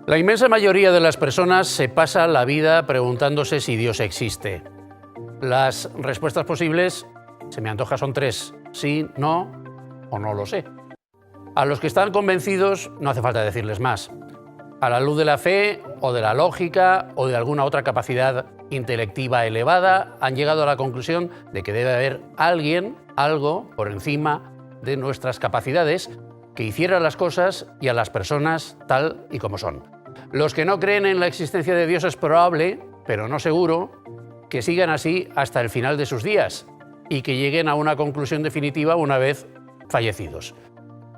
La inmensa mayoría de las personas se pasa la vida preguntándose si Dios existe. Las respuestas posibles, se me antoja, son tres: sí, no o no lo sé. A los que están convencidos no hace falta decirles más. A la luz de la fe o de la lógica o de alguna otra capacidad intelectiva elevada, han llegado a la conclusión de que debe haber alguien, algo por encima de nuestras capacidades, que hiciera las cosas y a las personas tal y como son. Los que no creen en la existencia de Dios es probable, pero no seguro, que sigan así hasta el final de sus días y que lleguen a una conclusión definitiva una vez fallecidos.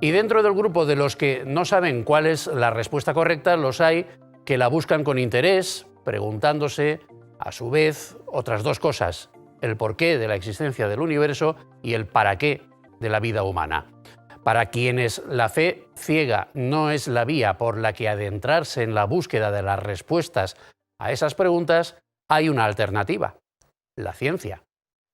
Y dentro del grupo de los que no saben cuál es la respuesta correcta, los hay que la buscan con interés, preguntándose a su vez otras dos cosas: el porqué de la existencia del universo y el para qué de la vida humana. Para quienes la fe ciega no es la vía por la que adentrarse en la búsqueda de las respuestas a esas preguntas, hay una alternativa: la ciencia.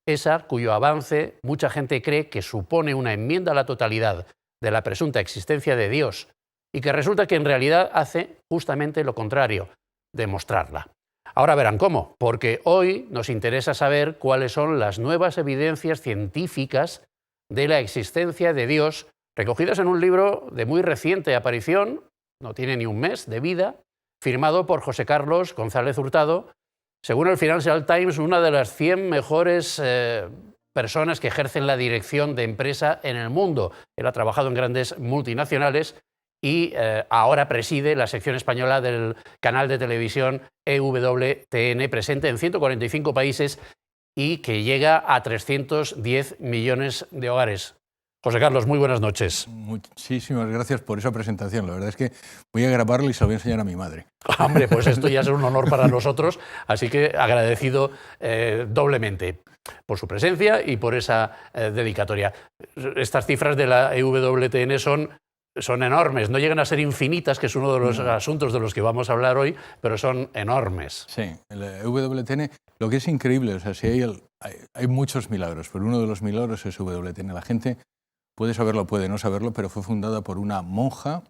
Esa cuyo avance mucha gente cree que supone una enmienda a la totalidad de la presunta existencia de Dios y que resulta que en realidad hace justamente lo contrario: demostrarla. Ahora verán cómo, porque hoy nos interesa saber cuáles son las nuevas evidencias científicas de la existencia de Dios, recogidas en un libro de muy reciente aparición, no tiene ni un mes de vida, firmado por José Carlos González Hurtado, según el Financial Times, una de las 100 mejores personas que ejercen la dirección de empresa en el mundo. Él ha trabajado en grandes multinacionales y ahora preside la sección española del canal de televisión EWTN, presente en 145 países y que llega a 310 millones de hogares. José Carlos, muy buenas noches. Muchísimas gracias por esa presentación. La verdad es que voy a grabarla y se la voy a enseñar a mi madre. Hombre, pues esto ya es un honor para nosotros, así que agradecido doblemente por su presencia y por esa dedicatoria. Estas cifras de la EWTN son enormes, no llegan a ser infinitas, que es uno de los asuntos de los que vamos a hablar hoy, pero son enormes. Sí, la EWTN, lo que es increíble, o sea, si hay muchos milagros, pero uno de los milagros es EWTN. La gente puede saberlo, puede no saberlo, pero fue fundada por una monja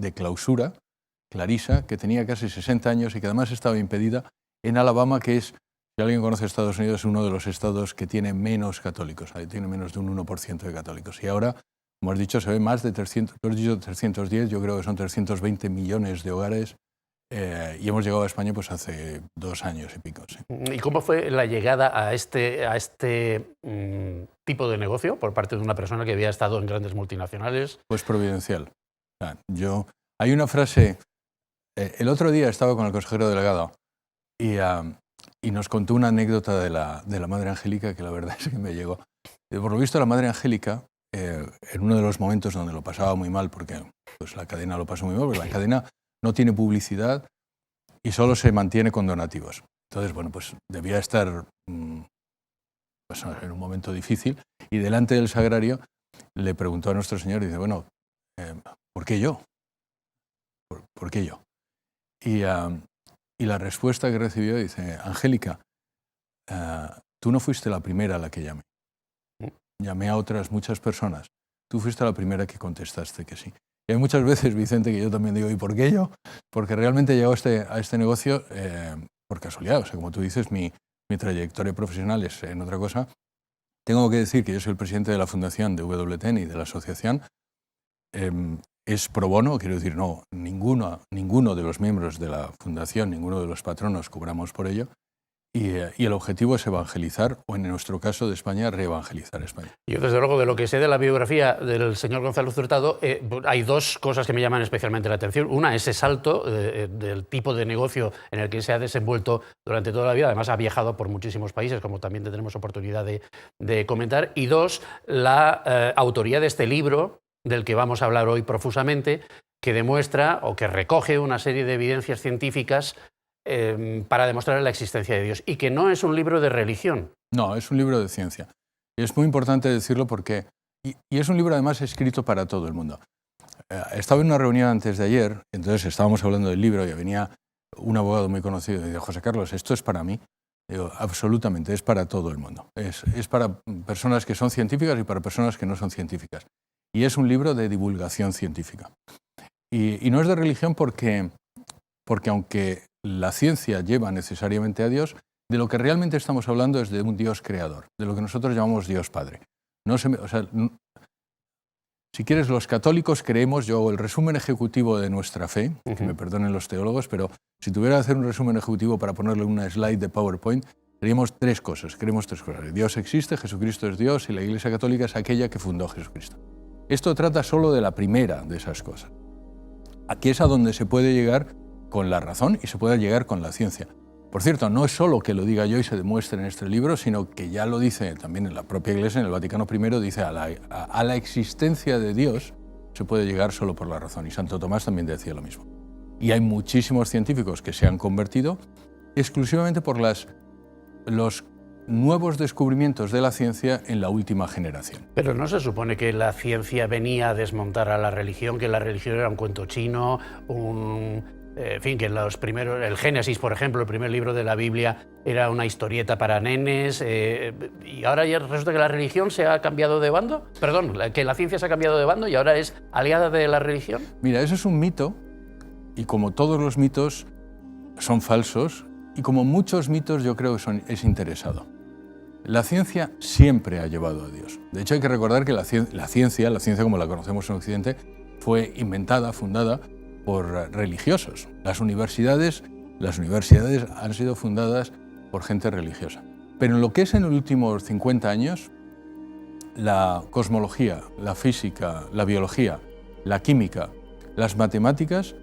de clausura, clarisa, que tenía casi 60 años y que además estaba impedida en Alabama, que es, si alguien conoce Estados Unidos, es uno de los estados que tiene menos católicos, tiene menos de un 1% de católicos. Y ahora, como has dicho, se ve más de 300, tú has dicho 310, yo creo que son 320 millones de hogares, y hemos llegado a España pues hace 2 años y pico. Sí. ¿Y cómo fue la llegada a este tipo de negocio por parte de una persona que había estado en grandes multinacionales? Pues providencial. O sea, hay una frase, el otro día estaba con el consejero delegado y nos contó una anécdota de la Madre Angélica que la verdad es que me llegó. Por lo visto, la Madre Angélica, en uno de los momentos donde lo pasaba muy mal, porque pues, la cadena lo pasó muy mal, porque la cadena no tiene publicidad y solo se mantiene con donativos. Entonces, bueno, pues debía estar pues, en un momento difícil y delante del sagrario le preguntó a nuestro Señor y dice, bueno, ¿por qué yo? ¿Por qué yo? Y la respuesta que recibió dice, Angélica, tú no fuiste la primera a la que llamé. Llamé a otras muchas personas. Tú fuiste la primera que contestaste que sí. Y hay muchas veces, Vicente, que yo también digo, ¿y por qué yo? Porque realmente he llegado a este negocio por casualidad. O sea, como tú dices, mi trayectoria profesional es en otra cosa. Tengo que decir que yo soy el presidente de la fundación de EWTN y de la asociación. Es pro bono, quiero decir, no, ninguno de los miembros de la fundación, ninguno de los patronos cobramos por ello. Y el objetivo es evangelizar, o en nuestro caso de España, reevangelizar España. Yo, desde luego, de lo que sé de la biografía del señor González Hurtado, hay dos cosas que me llaman especialmente la atención. Una, ese salto del tipo de negocio en el que se ha desenvuelto durante toda la vida. Además, ha viajado por muchísimos países, como también tendremos oportunidad de comentar. Y dos, la autoría de este libro, del que vamos a hablar hoy profusamente, que demuestra o que recoge una serie de evidencias científicas para demostrar la existencia de Dios, y que no es un libro de religión. No, es un libro de ciencia. Y es muy importante decirlo porque... Y es un libro además escrito para todo el mundo. Estaba en una reunión antes de ayer, entonces estábamos hablando del libro y venía un abogado muy conocido y dijo, José Carlos, ¿esto es para mí? Digo, absolutamente, es para todo el mundo. Es para personas que son científicas y para personas que no son científicas. Y es un libro de divulgación científica. Y no es de religión porque porque aunque la ciencia lleva necesariamente a Dios, de lo que realmente estamos hablando es de un Dios creador, de lo que nosotros llamamos Dios Padre. Si quieres, los católicos creemos, yo hago el resumen ejecutivo de nuestra fe, que me perdonen los teólogos, pero si tuviera que hacer un resumen ejecutivo para ponerle una slide de PowerPoint, creemos tres cosas. Dios existe, Jesucristo es Dios y la Iglesia Católica es aquella que fundó Jesucristo. Esto trata solo de la primera de esas cosas. Aquí es a donde se puede llegar con la razón y se puede llegar con la ciencia. Por cierto, no es solo que lo diga yo y se demuestre en este libro, sino que ya lo dice también en la propia Iglesia, en el Vaticano I, dice a la existencia de Dios se puede llegar solo por la razón. Y Santo Tomás también decía lo mismo. Y hay muchísimos científicos que se han convertido exclusivamente por los nuevos descubrimientos de la ciencia en la última generación. Pero no se supone que la ciencia venía a desmontar a la religión, que la religión era un cuento chino, en fin, que el Génesis, por ejemplo, el primer libro de la Biblia, era una historieta para nenes, y ahora ya resulta que la religión se ha cambiado de bando. Perdón, que la ciencia se ha cambiado de bando y ahora es aliada de la religión. Mira, eso es un mito, y como todos los mitos son falsos, y como muchos mitos yo creo que es interesado. La ciencia siempre ha llevado a Dios. De hecho, hay que recordar que la ciencia como la conocemos en Occidente, fue inventada, fundada por religiosos. Las universidades han sido fundadas por gente religiosa. Pero en lo que es en los últimos 50 años, la cosmología, la física, la biología, la química, las matemáticas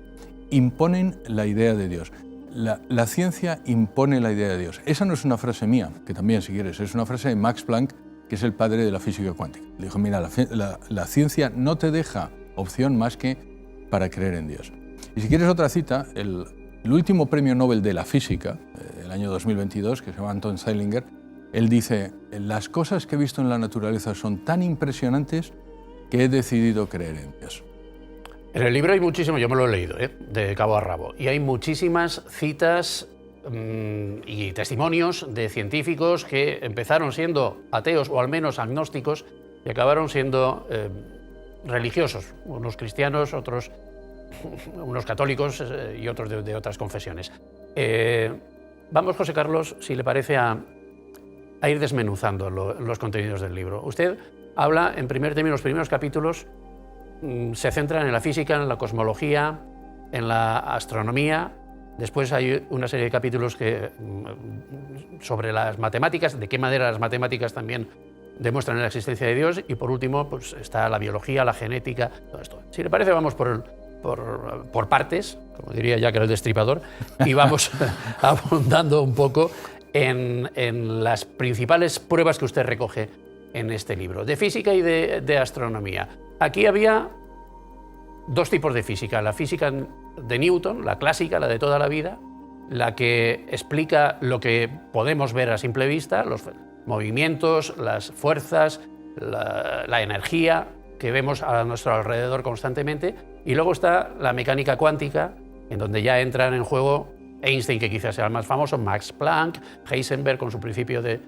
imponen la idea de Dios. La ciencia impone la idea de Dios. Esa no es una frase mía, que también, si quieres, es una frase de Max Planck, que es el padre de la física cuántica. Le dijo, mira, la ciencia no te deja opción más que para creer en Dios. Y si quieres otra cita, el último premio Nobel de la física, el año 2022, que se llama Anton Zeilinger, él dice, las cosas que he visto en la naturaleza son tan impresionantes que he decidido creer en Dios. En el libro hay muchísimo, yo me lo he leído, de cabo a rabo, y hay muchísimas citas y testimonios de científicos que empezaron siendo ateos o al menos agnósticos y acabaron siendo religiosos, unos cristianos, otros unos católicos y otros de otras confesiones. Vamos, José Carlos, si le parece, a ir desmenuzando los contenidos del libro. Usted habla, en primer término, los primeros capítulos se centran en la física, en la cosmología, en la astronomía. Después hay una serie de capítulos sobre las matemáticas, de qué manera las matemáticas también demuestran la existencia de Dios, y por último pues, está la biología, la genética, todo esto. Si le parece, vamos por partes, como diría Jack el Destripador, y vamos abundando un poco en las principales pruebas que usted recoge en este libro, de física y de astronomía. Aquí había dos tipos de física: la física de Newton, la clásica, la de toda la vida, la que explica lo que podemos ver a simple vista, los movimientos, las fuerzas, la energía que vemos a nuestro alrededor constantemente, y luego está la mecánica cuántica, en donde ya entran en juego Einstein, que quizás sea el más famoso, Max Planck, Heisenberg con su principio de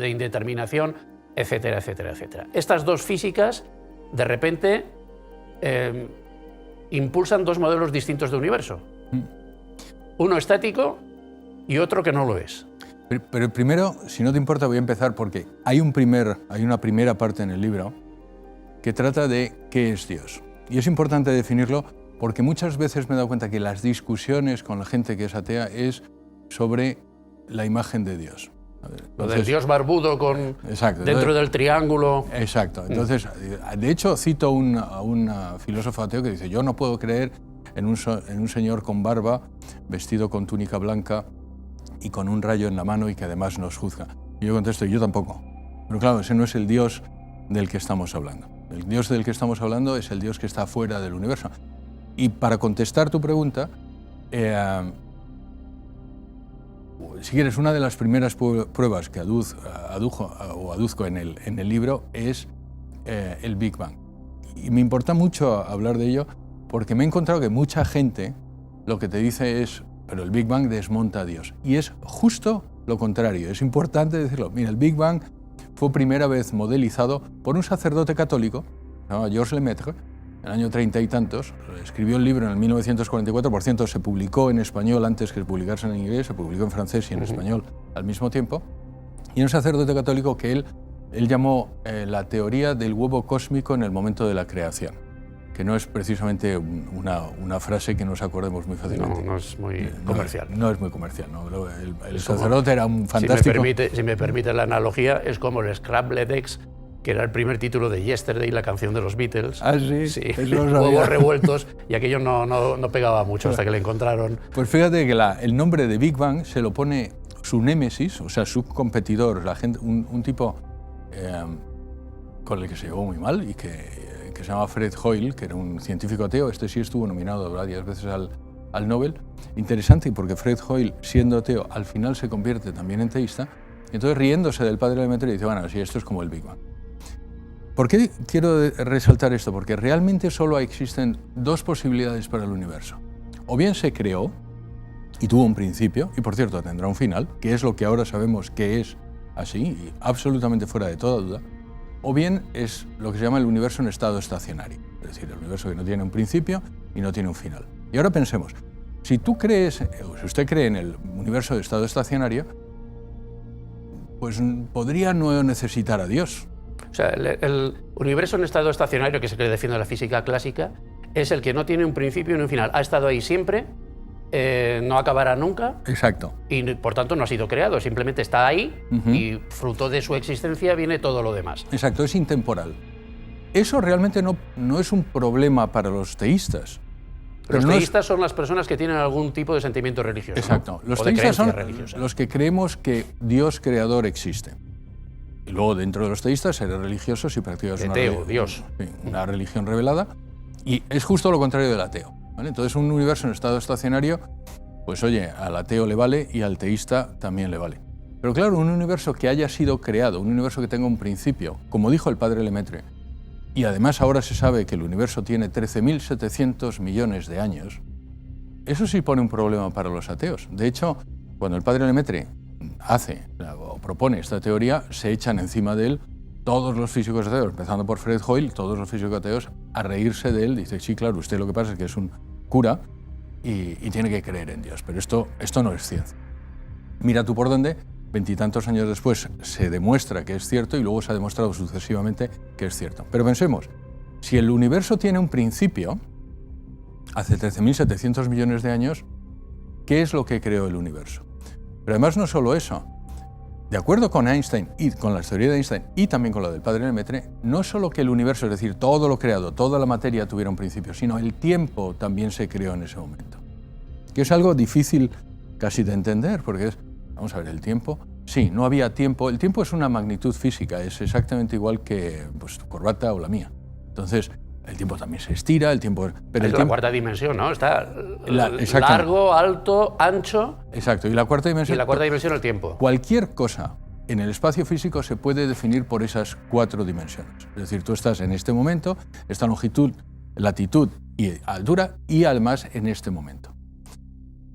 indeterminación, etcétera, etcétera, etcétera. Estas dos físicas, de repente, impulsan dos modelos distintos de universo. Uno estático y otro que no lo es. Pero primero, si no te importa, voy a empezar porque hay una primera parte en el libro que trata de qué es Dios. Y es importante definirlo porque muchas veces me he dado cuenta que las discusiones con la gente que es atea es sobre la imagen de Dios. Entonces, lo del Dios barbudo dentro del triángulo. Exacto. Entonces, de hecho, cito a un filósofo ateo que dice: yo no puedo creer en un señor con barba, vestido con túnica blanca y con un rayo en la mano y que además nos juzga. Y yo contesto: yo tampoco. Pero claro, ese no es el Dios del que estamos hablando. El Dios del que estamos hablando es el Dios que está fuera del universo. Y para contestar tu pregunta, si quieres, una de las primeras pruebas que aduzco en el libro es el Big Bang. Y me importa mucho hablar de ello porque me he encontrado que mucha gente lo que te dice es: pero el Big Bang desmonta a Dios. Y es justo lo contrario, es importante decirlo. Mira, el Big Bang fue primera vez modelizado por un sacerdote católico, se llama Georges Lemaitre, en el año 30 y tantos, escribió el libro en el 1944, por cierto, se publicó en español antes que publicarse en inglés, se publicó en francés y en español al mismo tiempo, y un sacerdote católico que él llamó la teoría del huevo cósmico en el momento de la creación, que no es precisamente una frase que nos acordemos muy fácilmente. No es muy comercial. No es muy comercial, ¿no? El sacerdote era un fantástico... Si me permite la analogía, es como el Scrambled Eggs, que era el primer título de Yesterday, la canción de los Beatles. Ah, sí, sí. Eso lo Huevos revueltos, y aquello no pegaba mucho hasta que le encontraron. Pues fíjate que el nombre de Big Bang se lo pone su némesis, o sea, su competidor, un tipo con el que se llevó muy mal y que se llama Fred Hoyle, que era un científico ateo. Este sí estuvo nominado varias veces al Nobel. Interesante, porque Fred Hoyle, siendo ateo, al final se convierte también en teísta. Entonces, riéndose del padre Lemaitre, dice, bueno, sí, esto es como el Big Bang. ¿Por qué quiero resaltar esto? Porque realmente solo existen dos posibilidades para el universo. O bien se creó y tuvo un principio, y por cierto tendrá un final, que es lo que ahora sabemos que es así, y absolutamente fuera de toda duda, o bien es lo que se llama el universo en estado estacionario, es decir, el universo que no tiene un principio y no tiene un final. Y ahora pensemos, si tú crees, o si usted cree en el universo de estado estacionario, pues podría no necesitar a Dios. O sea, el universo en estado estacionario, que es el que defiende la física clásica, es el que no tiene un principio ni un final. Ha estado ahí siempre, no acabará nunca. Exacto. Y por tanto no ha sido creado, simplemente está ahí y fruto de su existencia viene todo lo demás. Exacto, es intemporal. Eso realmente no es un problema para los teístas. Los teístas son las personas que tienen algún tipo de sentimiento religioso. Exacto. ¿no? Los teístas son los que creemos que Dios creador existe. Y luego, dentro de los teístas, eres religioso si practicas una religión revelada. Y es justo lo contrario del ateo, ¿vale? Entonces, un universo en estado estacionario, pues oye, al ateo le vale y al teísta también le vale. Pero claro, un universo que haya sido creado, un universo que tenga un principio, como dijo el padre Lemaitre, y además ahora se sabe que el universo tiene 13.700 millones de años, eso sí pone un problema para los ateos. De hecho, cuando el padre Lemaitre propone esta teoría, se echan encima de él todos los físicos ateos, empezando por Fred Hoyle, todos los físicos ateos, a reírse de él. Dice, sí, claro, usted lo que pasa es que es un cura y tiene que creer en Dios, pero esto no es ciencia. Mira tú por dónde, 20 y tantos años después se demuestra que es cierto y luego se ha demostrado sucesivamente que es cierto. Pero pensemos, si el universo tiene un principio, hace 13.700 millones de años, ¿qué es lo que creó el universo? Pero además no solo eso. De acuerdo con Einstein y con la teoría de Einstein y también con la del padre Lemaitre, no solo que el universo, es decir, todo lo creado, toda la materia tuviera un principio, sino el tiempo también se creó en ese momento. Que es algo difícil casi de entender, porque vamos a ver, el tiempo, sí, no había tiempo. El tiempo es una magnitud física, es exactamente igual que pues, tu corbata o la mía. Entonces, el tiempo también se estira, el tiempo... Pero es la cuarta dimensión, ¿no? Está largo, alto, ancho... Exacto, y la cuarta dimensión... Y la cuarta dimensión, el tiempo. Cualquier cosa en el espacio físico se puede definir por esas 4 dimensiones. Es decir, tú estás en este momento, esta longitud, latitud y altura, y además en este momento.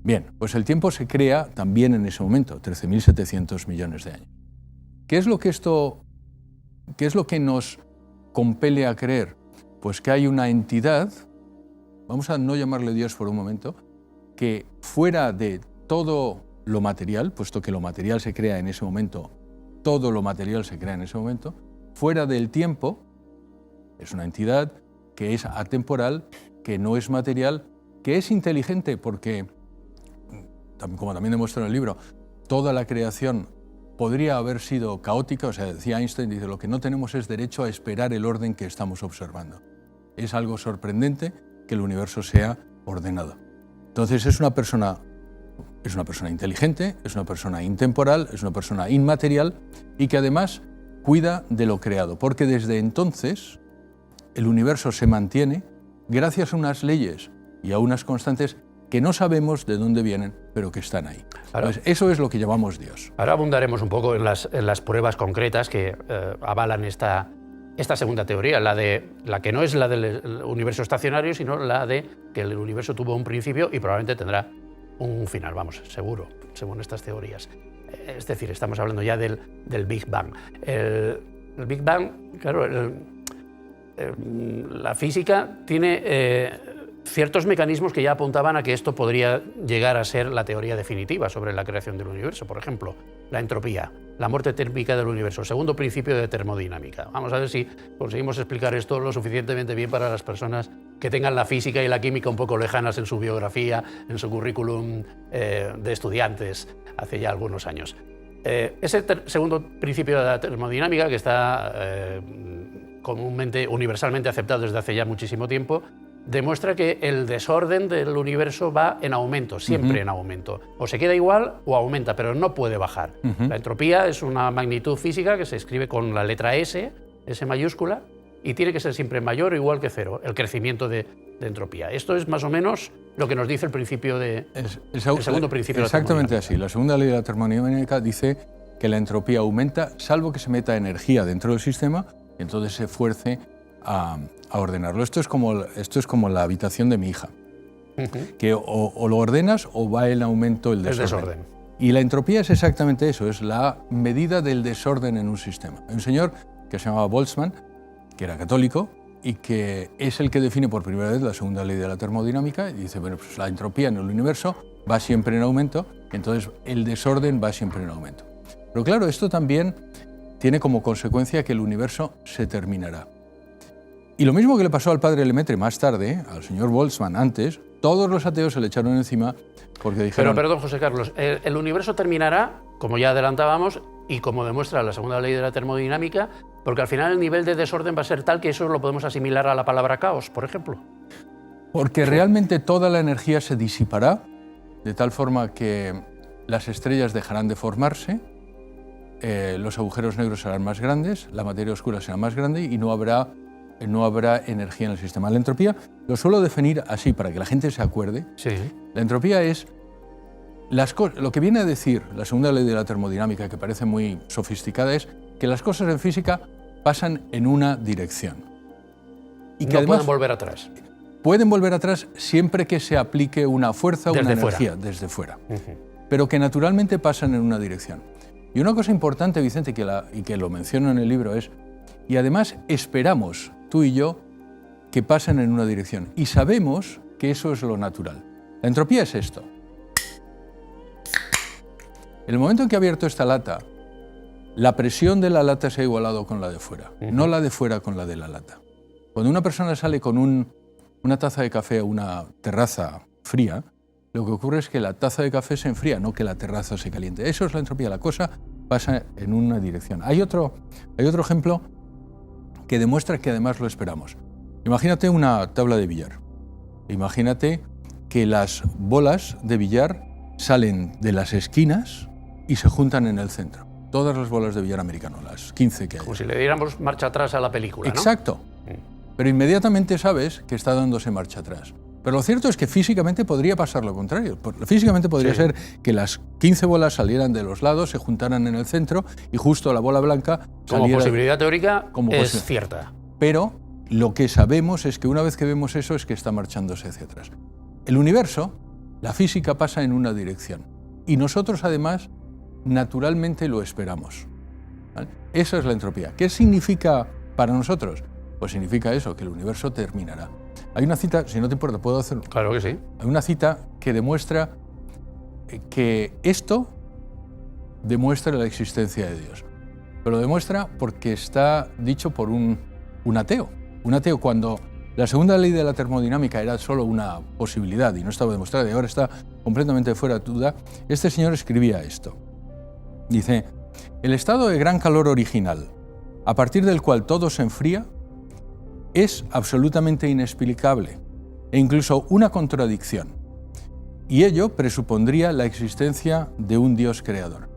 Bien, pues el tiempo se crea también en ese momento, 13.700 millones de años. ¿Qué es lo que nos compele a creer? Pues que hay una entidad, vamos a no llamarle Dios por un momento, que fuera de todo lo material, puesto que lo material se crea en ese momento, todo lo material se crea en ese momento, fuera del tiempo, es una entidad que es atemporal, que no es material, que es inteligente porque, como también demuestra en el libro, toda la creación podría haber sido caótica, o sea, decía Einstein, dice, lo que no tenemos es derecho a esperar el orden que estamos observando. Es algo sorprendente que el universo sea ordenado. Entonces es una persona inteligente, es una persona intemporal, es una persona inmaterial y que además cuida de lo creado, porque desde entonces el universo se mantiene gracias a unas leyes y a unas constantes que no sabemos de dónde vienen, pero que están ahí. Entonces, eso es lo que llamamos Dios. Ahora abundaremos un poco en las pruebas concretas que avalan esta segunda teoría, la que no es la del universo estacionario, sino la de que el universo tuvo un principio y probablemente tendrá un final, vamos, seguro, según estas teorías. Es decir, estamos hablando ya del Big Bang. El Big Bang, claro, la física tiene ciertos mecanismos que ya apuntaban a que esto podría llegar a ser la teoría definitiva sobre la creación del universo. Por ejemplo, la entropía, la muerte térmica del universo, segundo principio de termodinámica. Vamos a ver si conseguimos explicar esto lo suficientemente bien para las personas que tengan la física y la química un poco lejanas en su biografía, en su currículum de estudiantes hace ya algunos años. Ese segundo principio de la termodinámica, que está comúnmente, universalmente aceptado desde hace ya muchísimo tiempo, demuestra que el desorden del universo va en aumento, siempre en aumento. O se queda igual o aumenta, pero no puede bajar. La entropía es una magnitud física que se escribe con la letra S, S mayúscula, y tiene que ser siempre mayor o igual que cero, el crecimiento de entropía. Esto es más o menos lo que nos dice el principio el segundo principio de la termodinámica. Exactamente así. La segunda ley de la termodinámica dice que la entropía aumenta salvo que se meta energía dentro del sistema y entonces se fuerce a ordenarlo. Esto es como la habitación de mi hija, que o lo ordenas o va en aumento el desorden. Y la entropía es exactamente eso, es la medida del desorden en un sistema. Hay un señor que se llamaba Boltzmann, que era católico y que es el que define por primera vez la segunda ley de la termodinámica y dice, bueno, pues la entropía en el universo va siempre en aumento, entonces el desorden va siempre en aumento. Pero claro, esto también tiene como consecuencia que el universo se terminará. Y lo mismo que le pasó al padre Lemaitre más tarde, al señor Boltzmann antes, todos los ateos se le echaron encima porque dijeron... Pero perdón, José Carlos, el universo terminará, como ya adelantábamos, y como demuestra la segunda ley de la termodinámica, porque al final el nivel de desorden va a ser tal que eso lo podemos asimilar a la palabra caos, por ejemplo. Porque realmente toda la energía se disipará, de tal forma que las estrellas dejarán de formarse, los agujeros negros serán más grandes, la materia oscura será más grande y no habrá energía en el sistema. La entropía lo suelo definir así para que la gente se acuerde. Sí. La entropía es lo que viene a decir la segunda ley de la termodinámica, que parece muy sofisticada, es que las cosas en física pasan en una dirección. Y que no además pueden volver atrás. Pueden volver atrás siempre que se aplique una fuerza o una energía fuera. Desde fuera. Pero que naturalmente pasan en una dirección. Y una cosa importante, Vicente, y que lo menciono en el libro es, y además esperamos, tú y yo, que pasen en una dirección. Y sabemos que eso es lo natural. La entropía es esto. En el momento en que he abierto esta lata, la presión de la lata se ha igualado con la de fuera, no la de fuera con la de la lata. Cuando una persona sale con una taza de café a una terraza fría, lo que ocurre es que la taza de café se enfría, no que la terraza se caliente. Eso es la entropía, la cosa pasa en una dirección. Hay otro ejemplo que demuestra que además lo esperamos. Imagínate una tabla de billar. Imagínate que las bolas de billar salen de las esquinas y se juntan en el centro. Todas las bolas de billar americano, las 15 que hay. Como si le diéramos marcha atrás a la película, ¿no? Exacto. Pero inmediatamente sabes que está dándose marcha atrás. Pero lo cierto es que físicamente podría pasar lo contrario. Físicamente podría ser que las 15 bolas salieran de los lados, se juntaran en el centro y justo la bola blanca saliera... Como posibilidad teórica es cierta. Pero lo que sabemos es que una vez que vemos eso es que está marchándose hacia atrás. El universo, la física pasa en una dirección. Y nosotros además naturalmente lo esperamos. ¿Vale? Eso es la entropía. ¿Qué significa para nosotros? Pues significa eso, que el universo terminará. Hay una cita, si no te importa, ¿puedo hacerlo? Claro que sí. Hay una cita que demuestra que esto demuestra la existencia de Dios. Pero lo demuestra porque está dicho por un ateo. Un ateo, cuando la segunda ley de la termodinámica era solo una posibilidad y no estaba demostrada y ahora está completamente fuera de duda, este señor escribía esto. Dice, el estado de gran calor original, a partir del cual todo se enfría, es absolutamente inexplicable e incluso una contradicción. Y ello presupondría la existencia de un Dios creador.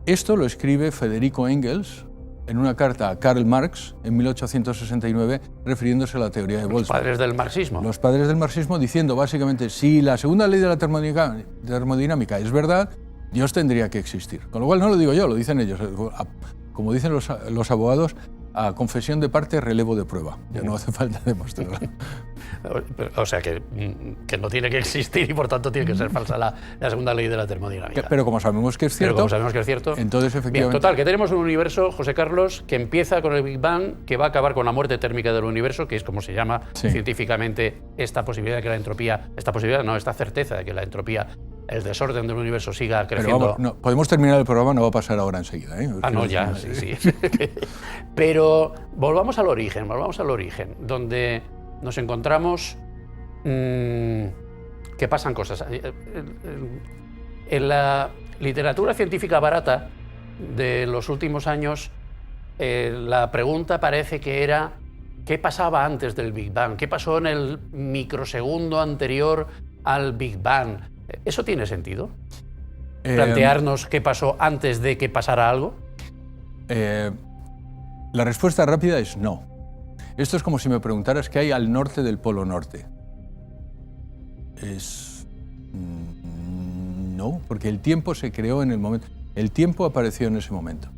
Esto lo escribe Federico Engels en una carta a Karl Marx en 1869, refiriéndose a la teoría de Boltzmann. Los padres del marxismo. Los padres del marxismo diciendo básicamente, si la segunda ley de la termodinámica es verdad, Dios tendría que existir. Con lo cual no lo digo yo, lo dicen ellos. Como dicen los abogados, a confesión de parte, relevo de prueba. Ya no hace falta demostrarlo. O sea, que no tiene que existir y por tanto tiene que ser falsa la segunda ley de la termodinámica. Pero como sabemos que es cierto, entonces efectivamente... Bien, total, que tenemos un universo, José Carlos, que empieza con el Big Bang, que va a acabar con la muerte térmica del universo, que es como se llama científicamente esta posibilidad de que la entropía, esta certeza de que la entropía, el desorden del universo siga creciendo. Pero vamos, podemos terminar el programa, no va a pasar ahora enseguida, ¿eh? No, ya, sí. Pero volvamos al origen, donde nos encontramos que pasan cosas. En la literatura científica barata de los últimos años, la pregunta parece que era ¿qué pasaba antes del Big Bang? ¿Qué pasó en el microsegundo anterior al Big Bang? ¿Eso tiene sentido? ¿Plantearnos qué pasó antes de que pasara algo? La respuesta rápida es no. Esto es como si me preguntaras qué hay al norte del Polo Norte. No, porque el tiempo se creó en el momento. El tiempo apareció en ese momento.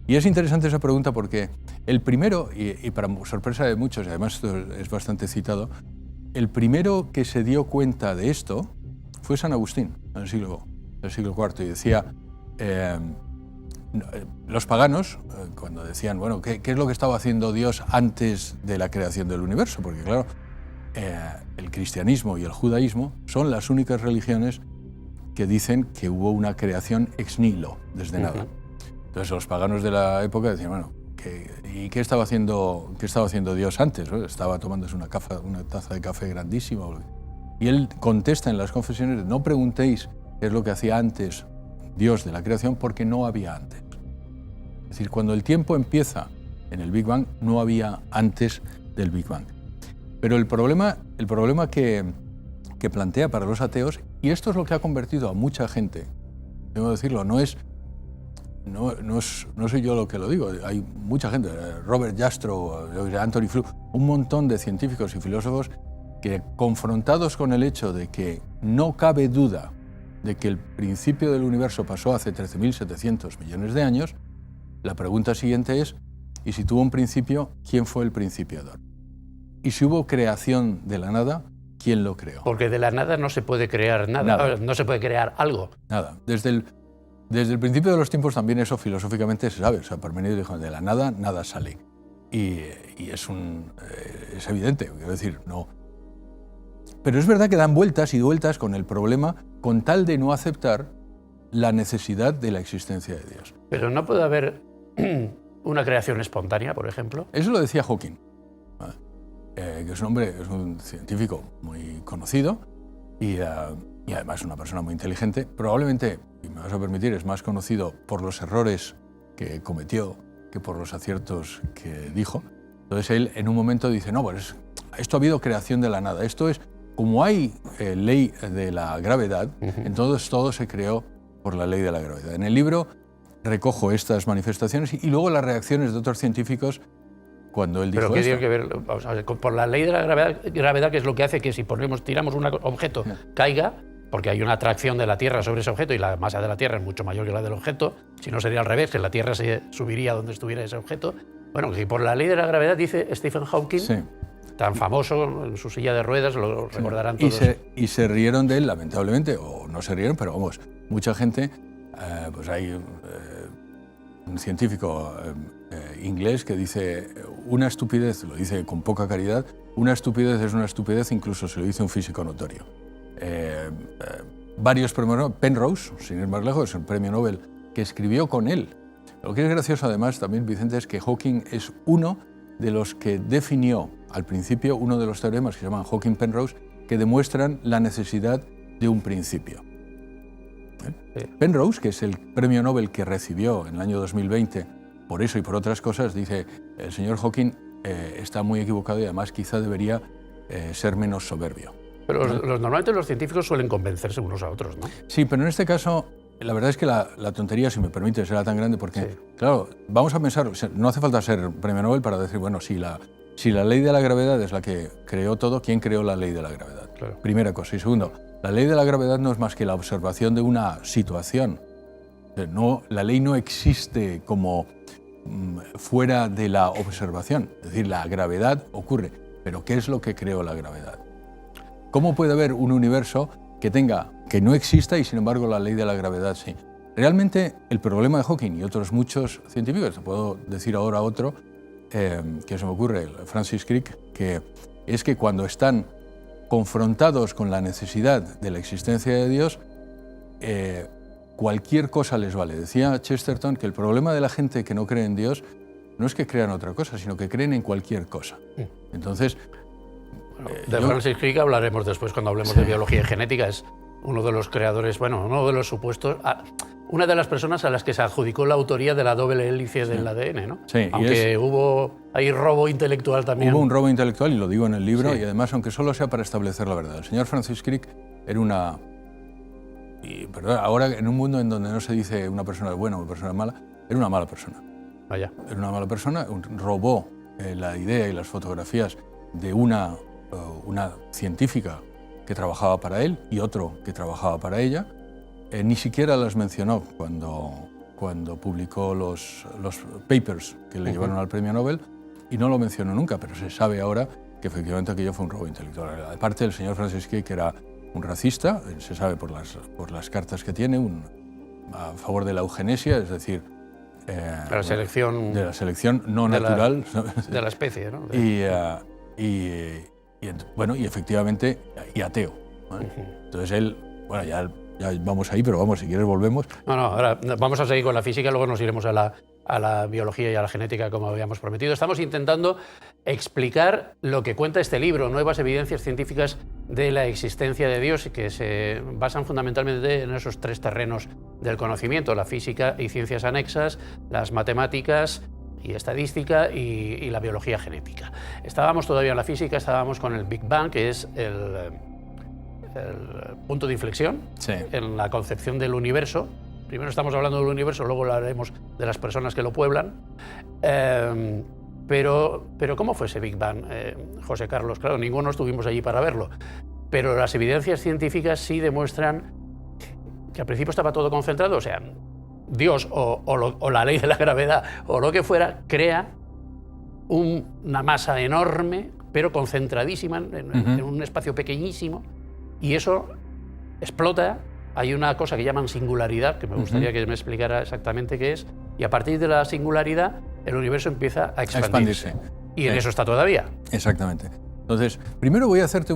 Y es interesante esa pregunta porque el primero, y para sorpresa de muchos, y además esto es bastante citado, el primero que se dio cuenta de esto fue San Agustín, en el siglo IV, y decía, los paganos, cuando decían, bueno, ¿qué es lo que estaba haciendo Dios antes de la creación del universo? Porque claro, el cristianismo y el judaísmo son las únicas religiones que dicen que hubo una creación ex nihilo, desde nada. Entonces los paganos de la época decían, bueno, ¿y qué estaba haciendo Dios antes? Estaba tomándose una taza de café grandísima. Y él contesta en las confesiones, no preguntéis qué es lo que hacía antes Dios de la creación, porque no había antes. Es decir, cuando el tiempo empieza en el Big Bang, no había antes del Big Bang. Pero el problema que plantea para los ateos, y esto es lo que ha convertido a mucha gente, tengo que decirlo, no soy yo lo que lo digo, hay mucha gente, Robert Jastrow, Anthony Flew, un montón de científicos y filósofos que, confrontados con el hecho de que no cabe duda de que el principio del universo pasó hace 13.700 millones de años, la pregunta siguiente es, ¿y si tuvo un principio, quién fue el principiador? Y si hubo creación de la nada, ¿quién lo creó? Porque de la nada no se puede crear nada. No se puede crear algo. Nada. Desde el principio de los tiempos también eso filosóficamente se sabe. O sea, Parmenides dijo, de la nada, nada sale. Y es evidente, quiero decir, no. Pero es verdad que dan vueltas y vueltas con el problema con tal de no aceptar la necesidad de la existencia de Dios. Pero no puede haber una creación espontánea, por ejemplo. Eso lo decía Hawking, que es un científico muy conocido y además una persona muy inteligente. Probablemente, y me vas a permitir, es más conocido por los errores que cometió que por los aciertos que dijo. Entonces él en un momento dice, no, pues esto ha habido creación de la nada. Esto es, como hay ley de la gravedad, entonces todo se creó por la ley de la gravedad. En el libro recojo estas manifestaciones y luego las reacciones de otros científicos cuando él dijo esto. ¿Pero qué tiene que ver? O sea, por la ley de la gravedad, que es lo que hace que si tiramos un objeto caiga, porque hay una atracción de la Tierra sobre ese objeto y la masa de la Tierra es mucho mayor que la del objeto, si no sería al revés, que la Tierra se subiría donde estuviera ese objeto. Bueno, que por la ley de la gravedad, dice Stephen Hawking, tan famoso en su silla de ruedas, lo recordarán todos. Y se rieron de él, lamentablemente, o no se rieron, pero vamos, mucha gente, pues hay un científico inglés que dice, una estupidez, lo dice con poca caridad, una estupidez es una estupidez, incluso se lo dice un físico notorio. Varios premios, Penrose, sin ir más lejos, es un premio Nobel que escribió con él. Lo que es gracioso además también, Vicente, es que Hawking es uno de los que definió al principio uno de los teoremas que se llaman Hawking-Penrose, que demuestran la necesidad de un principio. Penrose, que es el premio Nobel que recibió en el año 2020 por eso y por otras cosas, dice, el señor Hawking está muy equivocado y además quizá debería ser menos soberbio. Pero normalmente los científicos suelen convencerse unos a otros, ¿no? Sí, pero en este caso, la verdad es que la tontería, si me permite, será tan grande porque, claro, vamos a pensar, no hace falta ser premio Nobel para decir, bueno, si la ley de la gravedad es la que creó todo, ¿quién creó la ley de la gravedad? Claro. Primera cosa. Y segundo, la ley de la gravedad no es más que la observación de una situación. No, la ley no existe como fuera de la observación. Es decir, la gravedad ocurre. Pero ¿qué es lo que creó la gravedad? ¿Cómo puede haber un universo que no exista y sin embargo la ley de la gravedad sí? Realmente el problema de Hawking y otros muchos científicos, te puedo decir ahora otro, que se me ocurre, Francis Crick, que es que cuando están confrontados con la necesidad de la existencia de Dios, cualquier cosa les vale. Decía Chesterton que el problema de la gente que no cree en Dios no es que crean otra cosa, sino que creen en cualquier cosa. Entonces, de Francis Crick hablaremos después cuando hablemos de biología y genética. Es uno de los creadores, bueno, uno de los supuestos, una de las personas a las que se adjudicó la autoría de la doble hélice del ADN, ¿no? Sí, aunque hubo ahí robo intelectual también. Hubo un robo intelectual, y lo digo en el libro, sí. Y además, aunque solo sea para establecer la verdad. El señor Francis Crick era una... perdón, ahora, en un mundo en donde no se dice una persona es buena o una persona es mala, era una mala persona. Vaya. Era una mala persona, robó la idea y las fotografías de una científica que trabajaba para él y otro que trabajaba para ella. Ni siquiera las mencionó cuando publicó los papers que le llevaron al premio Nobel, y no lo mencionó nunca, pero se sabe ahora que efectivamente aquello fue un robo intelectual. Aparte, el señor Francis Crick era un racista, se sabe por las cartas que tiene, a favor de la eugenesia, es decir, de la selección no natural. De la especie, ¿no? Y efectivamente, y ateo, ¿vale? Entonces él, bueno, ya vamos ahí, pero vamos, si quieres volvemos. No, ahora vamos a seguir con la física, luego nos iremos a la biología y a la genética, como habíamos prometido. Estamos intentando explicar lo que cuenta este libro, Nuevas evidencias científicas de la existencia de Dios, que se basan fundamentalmente en esos tres terrenos del conocimiento: la física y ciencias anexas, las matemáticas y estadística y la biología genética. Estábamos todavía en la física, estábamos con el Big Bang, que es el punto de inflexión en la concepción del universo. Primero estamos hablando del universo, luego hablaremos de las personas que lo pueblan. Pero ¿cómo fue ese Big Bang, José Carlos? Claro, ninguno estuvimos allí para verlo, pero las evidencias científicas sí demuestran que al principio estaba todo concentrado, o sea, Dios o la ley de la gravedad o lo que fuera crea una masa enorme, pero concentradísima en un espacio pequeñísimo, y eso explota. Hay una cosa que llaman singularidad, que me gustaría que me explicara exactamente qué es, y a partir de la singularidad el universo empieza a expandirse. Y en eso está todavía. Exactamente. Entonces, primero voy a hacerte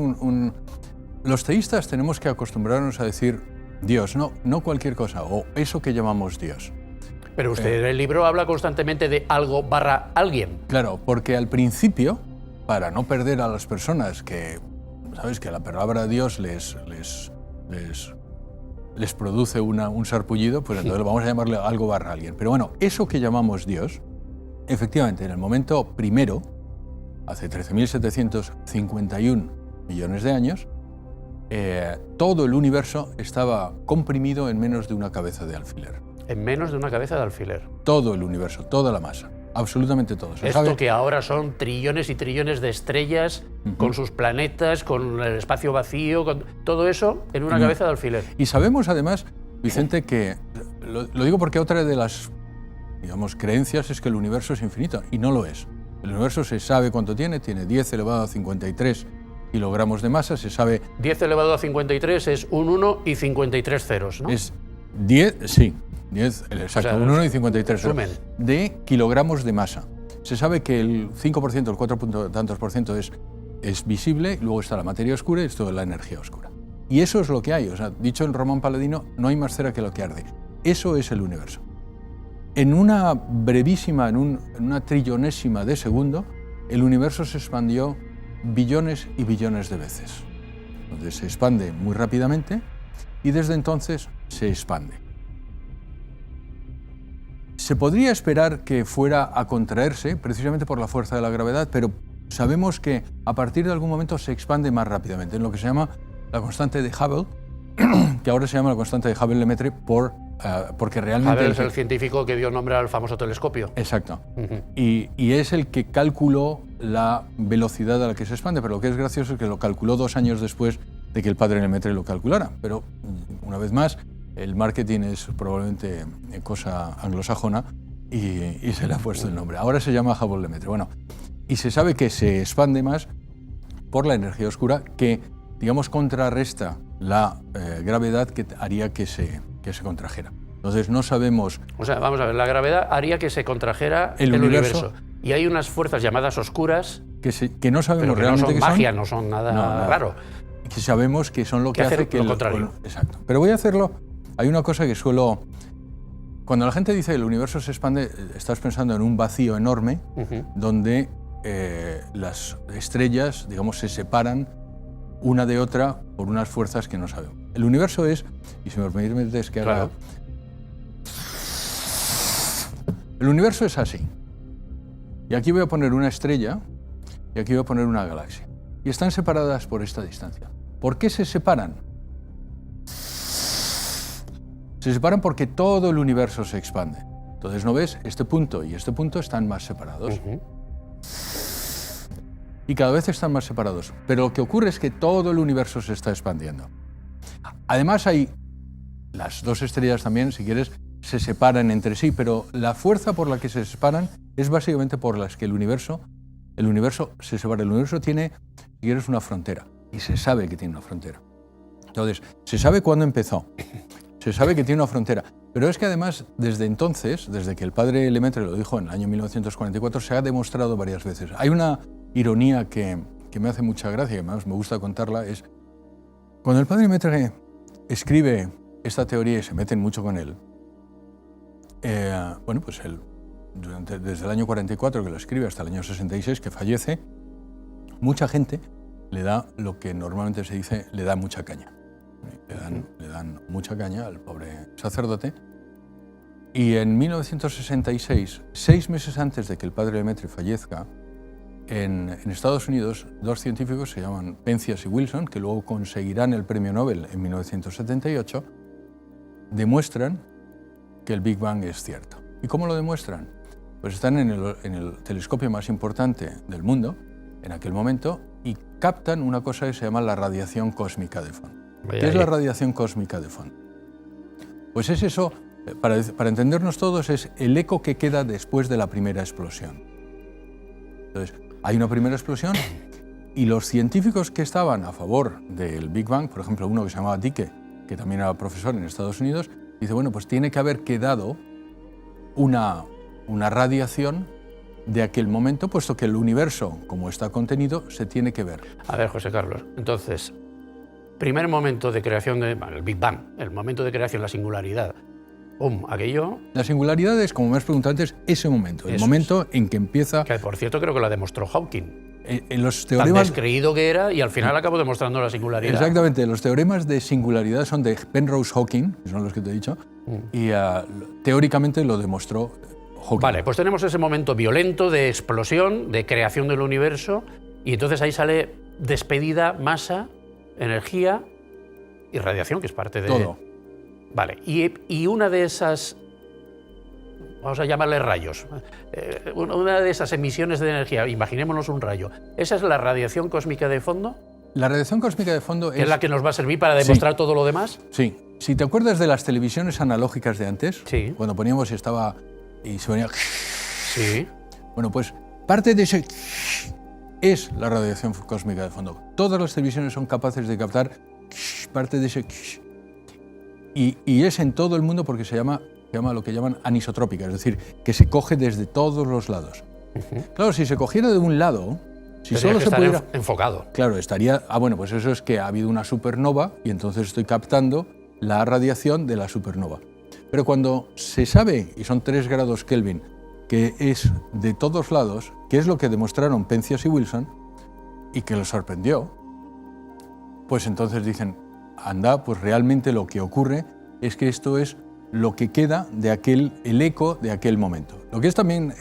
Los teístas tenemos que acostumbrarnos a decir Dios, no cualquier cosa, o eso que llamamos Dios. Pero usted en el libro habla constantemente de algo / alguien. Claro, porque al principio, para no perder a las personas que, sabes, que la palabra Dios les produce un sarpullido, pues entonces vamos a llamarle algo / alguien. Pero bueno, eso que llamamos Dios, efectivamente, en el momento primero, hace 13.751 millones de años, todo el universo estaba comprimido en menos de una cabeza de alfiler. En menos de una cabeza de alfiler. Todo el universo, toda la masa, absolutamente todo. Esto que ahora son trillones y trillones de estrellas, con sus planetas, con el espacio vacío, con todo eso en una cabeza de alfiler. Y sabemos además, Vicente, que, lo digo porque otra de las, digamos, creencias es que el universo es infinito, y no lo es. El universo se sabe cuánto tiene 10 elevado a 53 kilogramos de masa, se sabe... 10 elevado a 53 es un 1 y 53 ceros, ¿no? Es 10, sí, 10, exacto, o sea, un 1 y 53 ceros, de kilogramos de masa. Se sabe que el 5%, el 4 tantos por ciento es visible, luego está la materia oscura y esto es la energía oscura. Y eso es lo que hay, o sea, dicho en Román Paladino, no hay más cera que lo que arde. Eso es el universo. En una brevísima, en una trillonésima de segundo, el universo se expandió billones y billones de veces. Entonces se expande muy rápidamente y desde entonces se expande. Se podría esperar que fuera a contraerse precisamente por la fuerza de la gravedad, pero sabemos que a partir de algún momento se expande más rápidamente, en lo que se llama la constante de Hubble, que ahora se llama la constante de Hubble-Lemaitre porque realmente... Hubble es el científico que dio nombre al famoso telescopio. Exacto. Y es el que calculó la velocidad a la que se expande, pero lo que es gracioso es que lo calculó 2 años después de que el padre Lemaitre lo calculara. Pero, una vez más, el marketing es probablemente cosa anglosajona y se le ha puesto el nombre. Ahora se llama Hubble-Lemaitre. Bueno, y se sabe que se expande más por la energía oscura que, digamos, contrarresta la gravedad que haría que se contrajera. Entonces no sabemos... O sea, vamos a ver, la gravedad haría que se contrajera el universo. Y hay unas fuerzas llamadas oscuras que no sabemos realmente qué son. Magia, no son nada raro. Que sabemos que son lo que hace que... lo contrario. Exacto. Pero voy a hacerlo... Hay una cosa que suelo... Cuando la gente dice que el universo se expande, estás pensando en un vacío enorme donde las estrellas, digamos, se separan una de otra por unas fuerzas que no sabemos. El universo es, y si me permites que haga... Claro. El universo es así. Y aquí voy a poner una estrella y aquí voy a poner una galaxia. Y están separadas por esta distancia. ¿Por qué se separan? Se separan porque todo el universo se expande. Entonces, ¿no ves? Este punto y este punto están más separados. Y cada vez están más separados. Pero lo que ocurre es que todo el universo se está expandiendo. Además, hay las dos estrellas también, si quieres, se separan entre sí, pero la fuerza por la que se separan es básicamente por las que el universo se separa. El universo tiene, si quieres, una frontera, y se sabe que tiene una frontera. Entonces, se sabe cuándo empezó, se sabe que tiene una frontera, pero es que además, desde entonces, desde que el padre Lemaitre lo dijo en el año 1944, se ha demostrado varias veces. Hay una ironía que me hace mucha gracia, y además me gusta contarla, es cuando el padre Lemaitre escribe esta teoría y se meten mucho con él. Bueno, pues él, desde el año 44 que lo escribe hasta el año 66 que fallece, mucha gente le da lo que normalmente se dice, le da mucha caña. Le dan mucha caña al pobre sacerdote. Y en 1966, 6 meses antes de que el padre Lemaitre fallezca, en Estados Unidos, 2 científicos se llaman Penzias y Wilson, que luego conseguirán el premio Nobel en 1978, demuestran que el Big Bang es cierto. ¿Y cómo lo demuestran? Pues están en el telescopio más importante del mundo, en aquel momento, y captan una cosa que se llama la radiación cósmica de fondo. ¿Qué es la radiación cósmica de fondo? Pues es eso, para entendernos todos, es el eco que queda después de la primera explosión. Entonces, hay una primera explosión y los científicos que estaban a favor del Big Bang, por ejemplo, uno que se llamaba Dicke, que también era profesor en Estados Unidos, dice, bueno, pues tiene que haber quedado una radiación de aquel momento, puesto que el universo, como está contenido, se tiene que ver. A ver, José Carlos, entonces, primer momento de creación del Big Bang, el momento de creación, la singularidad. Aquello... La singularidad es, como me has preguntado antes, ese momento, el momento en que empieza... Que, por cierto, creo que la demostró Hawking. En los teoremas... Tan descreído que era y al final acabó demostrando la singularidad. Exactamente, los teoremas de singularidad son de Penrose-Hawking, que son los que te he dicho, y teóricamente lo demostró Hawking. Vale, pues tenemos ese momento violento de explosión, de creación del universo, y entonces ahí sale despedida masa, energía y radiación, que es parte de... Todo. Vale, y una de esas... Vamos a llamarle rayos. Una de esas emisiones de energía, imaginémonos un rayo. ¿Esa es la radiación cósmica de fondo? La radiación cósmica de fondo ¿Es la que nos va a servir para demostrar todo lo demás? Sí. Si te acuerdas de las televisiones analógicas de antes, cuando poníamos y se venía... Sí. Bueno, pues parte de ese... es la radiación cósmica de fondo. Todas las televisiones son capaces de captar parte de ese... Y es en todo el mundo porque se llama lo que llaman anisotrópica, es decir, que se coge desde todos los lados. Claro, si se cogiera de un lado, si solo se pudiera... enfocado. Claro, estaría... bueno, pues eso es que ha habido una supernova y entonces estoy captando la radiación de la supernova. Pero cuando se sabe, y son 3 grados Kelvin, que es de todos lados, que es lo que demostraron Penzias y Wilson, y que los sorprendió, pues entonces dicen, anda, pues realmente lo que ocurre es que esto es lo que queda de el eco de aquel momento. Lo que es también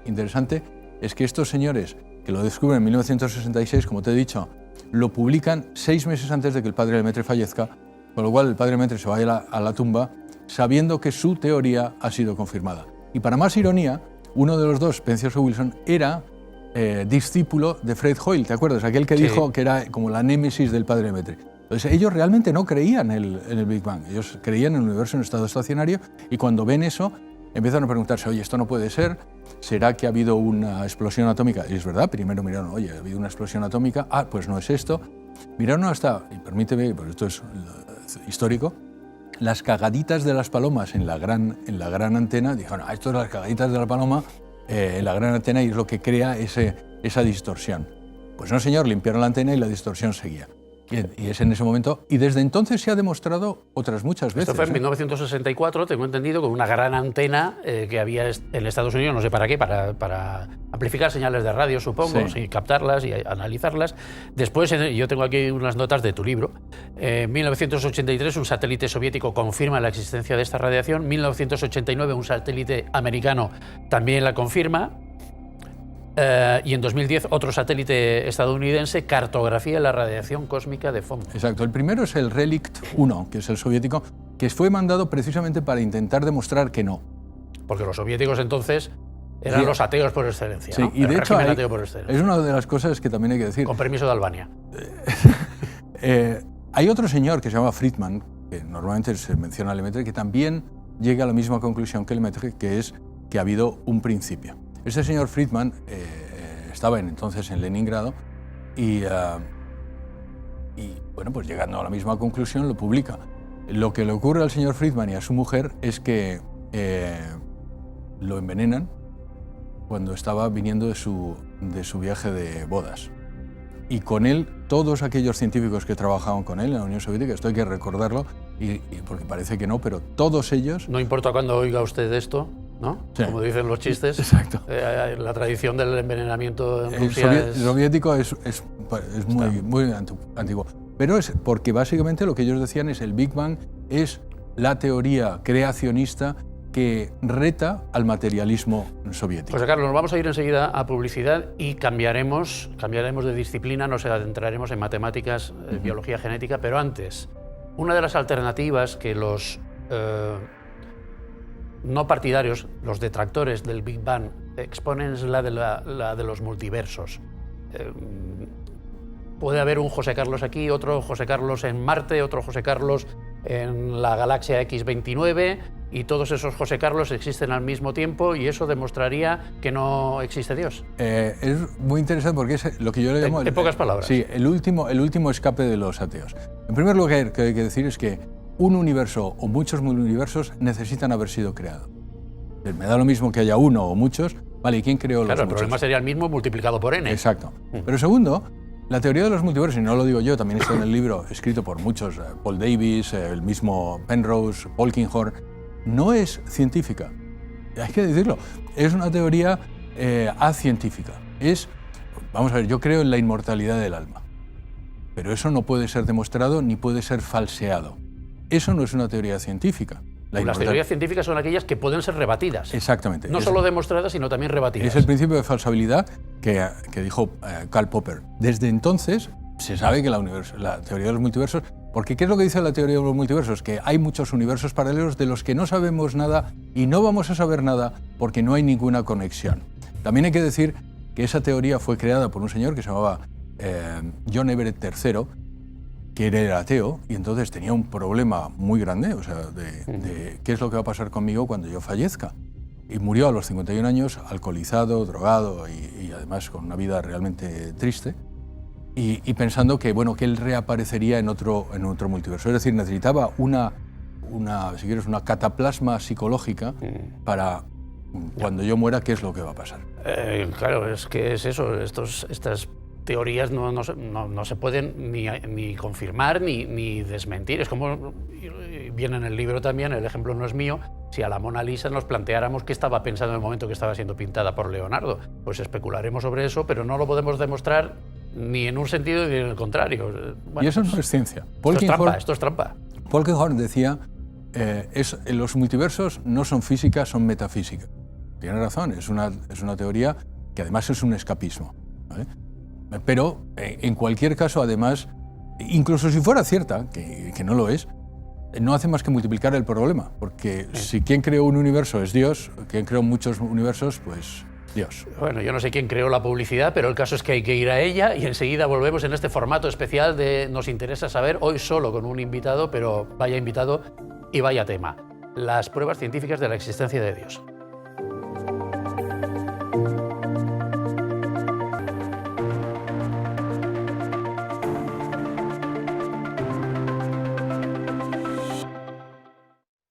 interesante es que estos señores que lo descubren en 1966, como te he dicho, lo publican 6 meses antes de que el padre Lemaitre fallezca, con lo cual el padre Lemaitre se va a la tumba sabiendo que su teoría ha sido confirmada. Y para más ironía, uno de los dos, Penzias o Wilson, era discípulo de Fred Hoyle, ¿te acuerdas? Aquel que dijo que era como la némesis del padre Lemaitre. Entonces ellos realmente no creían en el Big Bang, ellos creían en el universo en estado estacionario y cuando ven eso empiezan a preguntarse, oye, esto no puede ser, ¿será que ha habido una explosión atómica? Y es verdad, primero miraron, oye, ha habido una explosión atómica, pues no es esto. Miraron hasta, y permíteme, pues esto es histórico, las cagaditas de las palomas en la gran antena. Dijeron, esto es las cagaditas de la paloma en la gran antena y es lo que crea esa distorsión. Pues no, señor, limpiaron la antena y la distorsión seguía. Y es en ese momento, y desde entonces se ha demostrado otras muchas veces. Esto fue en 1964, tengo entendido, con una gran antena que había en Estados Unidos, no sé para qué, para amplificar señales de radio, supongo, sí, captarlas y analizarlas. Después, yo tengo aquí unas notas de tu libro. En 1983, un satélite soviético confirma la existencia de esta radiación. En 1989, un satélite americano también la confirma. Y en 2010 otro satélite estadounidense cartografía la radiación cósmica de fondo. Exacto, el primero es el Relict 1, que es el soviético, que fue mandado precisamente para intentar demostrar que no. Porque los soviéticos entonces eran los ateos por excelencia, sí, ¿no? Y de hecho ateo por excelencia. Es una de las cosas que también hay que decir. Con permiso de Albania. Hay otro señor que se llama Friedman, que normalmente se menciona en Lemaitre, que también llega a la misma conclusión que Lemaitre, que es que ha habido un principio. Este señor Friedman estaba entonces en Leningrado y bueno, pues llegando a la misma conclusión lo publica. Lo que le ocurre al señor Friedman y a su mujer es que lo envenenan cuando estaba viniendo de su viaje de bodas. Y con él, todos aquellos científicos que trabajaban con él en la Unión Soviética, esto hay que recordarlo, y porque parece que no, pero todos ellos... No importa cuándo oiga usted esto, ¿no? Sí. Como dicen los chistes. Exacto. La tradición del envenenamiento en Rusia el soviético es muy antiguo. Pero es porque básicamente lo que ellos decían es el Big Bang es la teoría creacionista que reta al materialismo soviético. José Carlos, nos vamos a ir enseguida a publicidad y cambiaremos de disciplina, nos adentraremos en matemáticas, biología genética, pero antes, una de las alternativas que los no partidarios, los detractores del Big Bang, exponen es la de los multiversos. Puede haber un José Carlos aquí, otro José Carlos en Marte, otro José Carlos en la galaxia X29, y todos esos José Carlos existen al mismo tiempo, y eso demostraría que no existe Dios. Es muy interesante porque es lo que yo le llamo... En pocas palabras. Sí, el último escape de los ateos. En primer lugar, lo que hay que decir es que un universo o muchos universos necesitan haber sido creados. Me da lo mismo que haya uno o muchos, vale, ¿y quién creó los muchos? Claro, el problema sería el mismo multiplicado por n. Exacto. Pero segundo, la teoría de los multiversos, y no lo digo yo, también está en el libro escrito por muchos, Paul Davies, el mismo Penrose, Polkinghorne, no es científica. Hay que decirlo, es una teoría acientífica. Vamos a ver, yo creo en la inmortalidad del alma, pero eso no puede ser demostrado ni puede ser falseado. Eso no es una teoría científica. Las teorías científicas son aquellas que pueden ser rebatidas. Exactamente. No solo demostradas, sino también rebatidas. Es el principio de falsabilidad que dijo Karl Popper. Desde entonces se sabe que la teoría de los multiversos... Porque ¿qué es lo que dice la teoría de los multiversos? Que hay muchos universos paralelos de los que no sabemos nada y no vamos a saber nada porque no hay ninguna conexión. También hay que decir que esa teoría fue creada por un señor que se llamaba John Everett III, que era ateo, y entonces tenía un problema muy grande, o sea, de qué es lo que va a pasar conmigo cuando yo fallezca. Y murió a los 51 años, alcoholizado, drogado y además con una vida realmente triste, y pensando que, bueno, que él reaparecería en otro multiverso. Es decir, necesitaba una cataplasma psicológica para cuando yo muera, ¿qué es lo que va a pasar? Claro, es que es eso, estas teorías no se pueden ni confirmar ni desmentir. Es como viene en el libro también, el ejemplo no es mío, si a la Mona Lisa nos planteáramos qué estaba pensando en el momento que estaba siendo pintada por Leonardo, pues especularemos sobre eso, pero no lo podemos demostrar ni en un sentido ni en el contrario. Bueno, y eso no es ciencia. Esto es trampa. Polkinghorne decía, los multiversos no son física, son metafísica. Tiene razón, es una teoría que además es un escapismo, ¿vale? Pero en cualquier caso, además, incluso si fuera cierta, que no lo es, no hace más que multiplicar el problema, porque si quien creó un universo es Dios, quien creó muchos universos, pues Dios. Bueno, yo no sé quién creó la publicidad, pero el caso es que hay que ir a ella y enseguida volvemos en este formato especial de Nos interesa saber, hoy solo con un invitado, pero vaya invitado y vaya tema. las pruebas científicas de la existencia de Dios.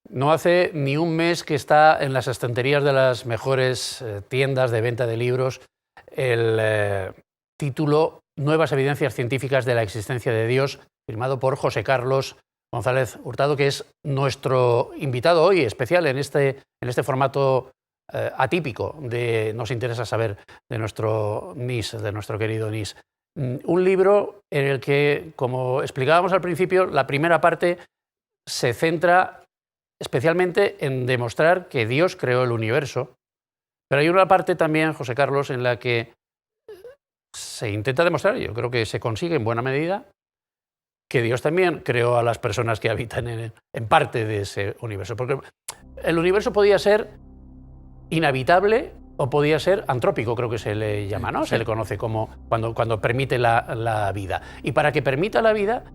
No hace ni un mes que está en las estanterías de las mejores tiendas de venta de libros el título Nuevas evidencias científicas de la existencia de Dios, firmado por José Carlos González Hurtado, que es nuestro invitado hoy especial en este formato atípico de Nos interesa saber de nuestro NIS, de nuestro querido NIS. Un libro en el que, como explicábamos al principio, la primera parte se centra especialmente en demostrar que Dios creó el universo, pero hay una parte también, José Carlos, en la que se intenta demostrar, yo creo que se consigue en buena medida, que Dios también creó a las personas que habitan en parte de ese universo. Porque el universo podía ser inhabitable o podía ser antrópico, creo que se le llama, ¿no? Sí. Se le conoce como cuando permite la vida. Y para que permita la vida,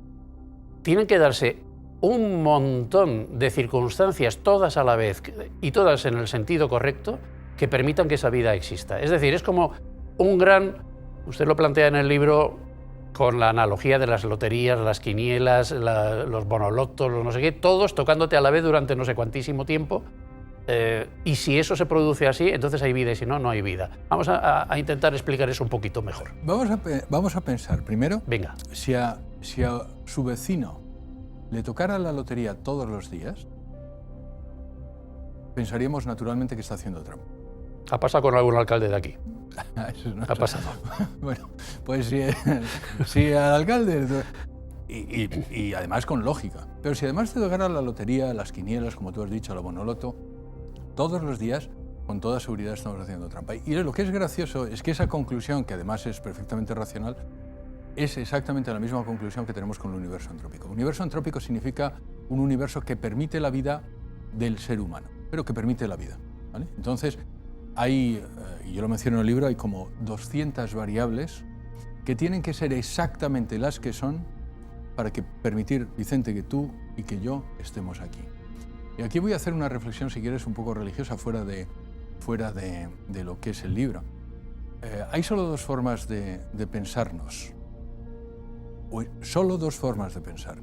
tienen que darse un montón de circunstancias, todas a la vez y todas en el sentido correcto, que permitan que esa vida exista. Es decir, es como un gran... Usted lo plantea en el libro con la analogía de las loterías, las quinielas, los bonolotos, los no sé qué, todos tocándote a la vez durante no sé cuantísimo tiempo. Y si eso se produce así, entonces hay vida, y si no, no hay vida. Vamos a intentar explicar eso un poquito mejor. Vamos a pensar, primero, venga, si a su vecino le tocara la lotería todos los días, pensaríamos naturalmente que está haciendo trampa. ¿Ha pasado con algún alcalde de aquí? Eso no ha pasado. Bueno, pues si al alcalde... Y además con lógica. Pero si además te tocara la lotería, las quinielas, como tú has dicho, la bonoloto, todos los días, con toda seguridad estamos haciendo trampa. Y lo que es gracioso es que esa conclusión, que además es perfectamente racional, es exactamente la misma conclusión que tenemos con el universo antrópico. El universo antrópico significa un universo que permite la vida del ser humano, pero que permite la vida, ¿vale? Entonces, hay, y yo lo menciono en el libro, hay como 200 variables que tienen que ser exactamente las que son para que permitir, Vicente, que tú y que yo estemos aquí. Y aquí voy a hacer una reflexión, si quieres, un poco religiosa, fuera de lo que es el libro. Hay solo dos formas de pensarnos. Solo dos formas de pensar.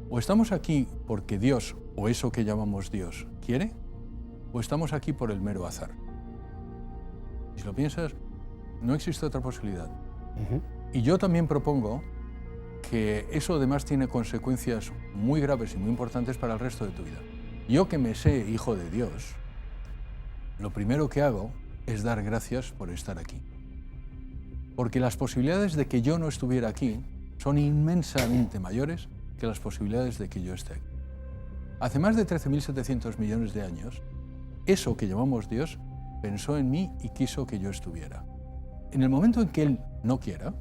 O estamos aquí porque Dios, o eso que llamamos Dios, quiere, o estamos aquí por el mero azar. Si lo piensas, no existe otra posibilidad. Y yo también propongo que eso además tiene consecuencias muy graves y muy importantes para el resto de tu vida. Yo, que me sé hijo de Dios, lo primero que hago es dar gracias por estar aquí. Porque las posibilidades de que yo no estuviera aquí son inmensamente mayores que las posibilidades de que yo esté aquí. Hace más de 13.700 millones de años, eso que llamamos Dios pensó en mí y quiso que yo estuviera. En el momento en que Él no quiera,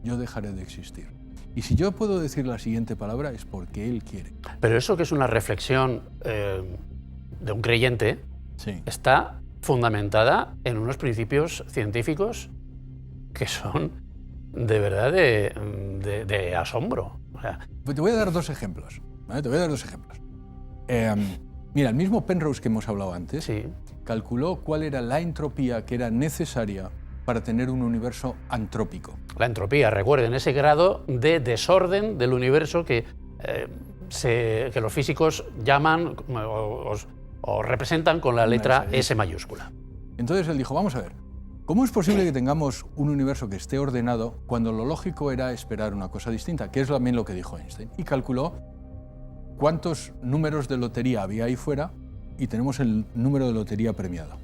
yo dejaré de existir. Y si yo puedo decir la siguiente palabra, es porque Él quiere. Pero eso, que es una reflexión de un creyente, sí, está fundamentada en unos principios científicos que son de verdad de asombro. O sea, te voy a dar dos ejemplos, ¿vale? Te voy a dar dos ejemplos. Mira, el mismo Penrose que hemos hablado antes, sí, calculó cuál era la entropía que era necesaria para tener un universo antrópico. La entropía, recuerden, ese grado de desorden del universo que los físicos llaman o representan con la letra S mayúscula. Entonces él dijo, vamos a ver, ¿cómo es posible que tengamos un universo que esté ordenado cuando lo lógico era esperar una cosa distinta? Que es también lo que dijo Einstein. Y calculó cuántos números de lotería había ahí fuera y tenemos el número de lotería premiado.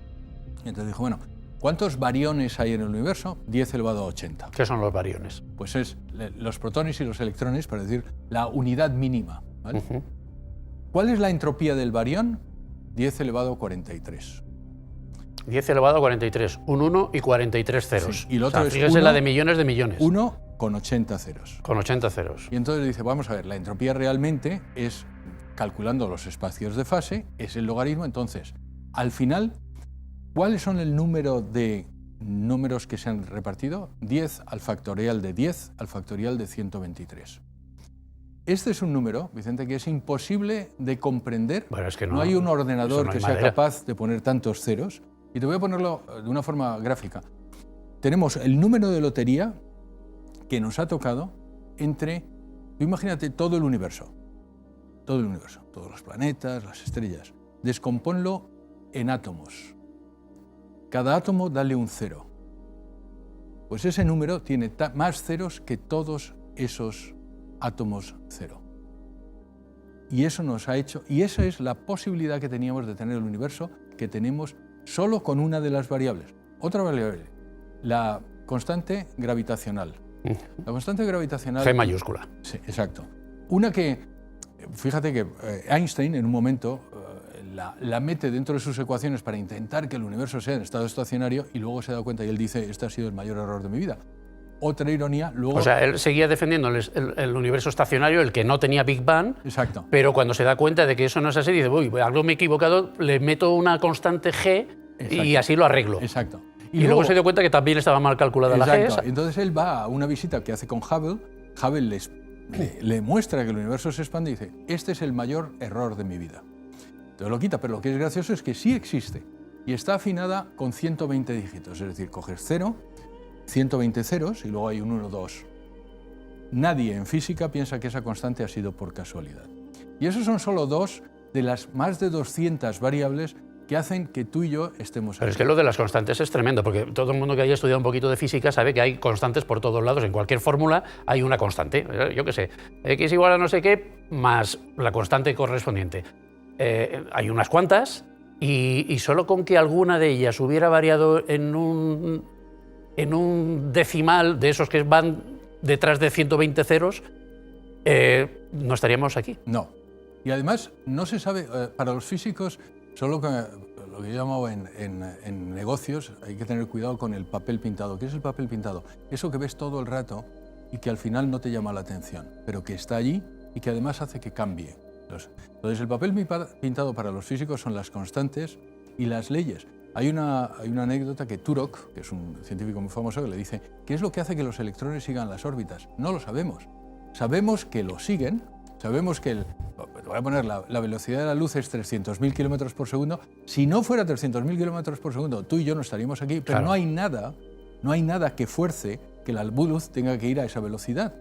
Y entonces dijo, bueno, ¿cuántos bariones hay en el universo? 10 elevado a 80. ¿Qué son los bariones? Pues es los protones y los electrones, para decir la unidad mínima, ¿vale? ¿Cuál es la entropía del barión? 10 elevado a 43. 10 elevado a 43, un 1 y 43 ceros. Sí, y el otro es fíjese, la de millones de millones. 1 con 80 ceros. Con 80 ceros. Y entonces dice, vamos a ver, la entropía realmente es, calculando los espacios de fase, es el logaritmo. Entonces, al final, ¿cuáles son el número de números que se han repartido? 10 al factorial de 10 al factorial de 123. Este es un número, Vicente, que es imposible de comprender. Bueno, es que no hay un ordenador que sea manera. capaz de poner tantos ceros. Y te voy a ponerlo de una forma gráfica. Tenemos el número de lotería que nos ha tocado entre, imagínate todo el universo, todos los planetas, las estrellas. Descompónlo en átomos. Cada átomo dale un cero. Pues ese número tiene más ceros que todos esos átomos cero. Y eso nos ha hecho, y esa es la posibilidad que teníamos de tener el universo que tenemos solo con una de las variables. Otra variable, la constante gravitacional. La constante gravitacional... G mayúscula. Sí, exacto. Una que, fíjate que Einstein en un momento la mete dentro de sus ecuaciones para intentar que el universo sea en estado estacionario y luego se da cuenta y él dice, este ha sido el mayor error de mi vida. Otra ironía, luego... O sea, él seguía defendiendo el universo estacionario, el que no tenía Big Bang, exacto. Pero cuando se da cuenta de que eso no es así, dice, uy, algo me he equivocado, le meto una constante G y así lo arreglo. Exacto. Y luego se dio cuenta que también estaba mal calculada la G esa. Entonces él va a una visita que hace con Hubble, Hubble le muestra que el universo se expande y dice, este es el mayor error de mi vida. Entonces lo quita, pero lo que es gracioso es que sí existe y está afinada con 120 dígitos, es decir, coges 0, 120 ceros y luego hay un 1, 2. Nadie en física piensa que esa constante ha sido por casualidad. Y esos son solo dos de las más de 200 variables que hacen que tú y yo estemos aquí. Pero es que lo de las constantes es tremendo, porque todo el mundo que haya estudiado un poquito de física sabe que hay constantes por todos lados. En cualquier fórmula hay una constante. Yo qué sé, x igual a no sé qué, más la constante correspondiente. Hay unas cuantas y solo con que alguna de ellas hubiera variado en un decimal de esos que van detrás de 120 ceros, no estaríamos aquí. No. Y además no se sabe, para los físicos, solo que lo que yo llamo en negocios, hay que tener cuidado con el papel pintado. ¿Qué es el papel pintado? Eso que ves todo el rato y que al final no te llama la atención, pero que está allí y que además hace que cambie. Entonces el papel pintado para los físicos son las constantes y las leyes. Hay una anécdota que Turok, que es un científico muy famoso, que le dice, ¿qué es lo que hace que los electrones sigan las órbitas? No lo sabemos. Sabemos que lo siguen, sabemos que te voy a poner la velocidad de la luz es 300.000 kilómetros por segundo. Si no fuera 300.000 kilómetros por segundo, tú y yo no estaríamos aquí, pero claro. no hay nada que fuerce que la luz tenga que ir a esa velocidad.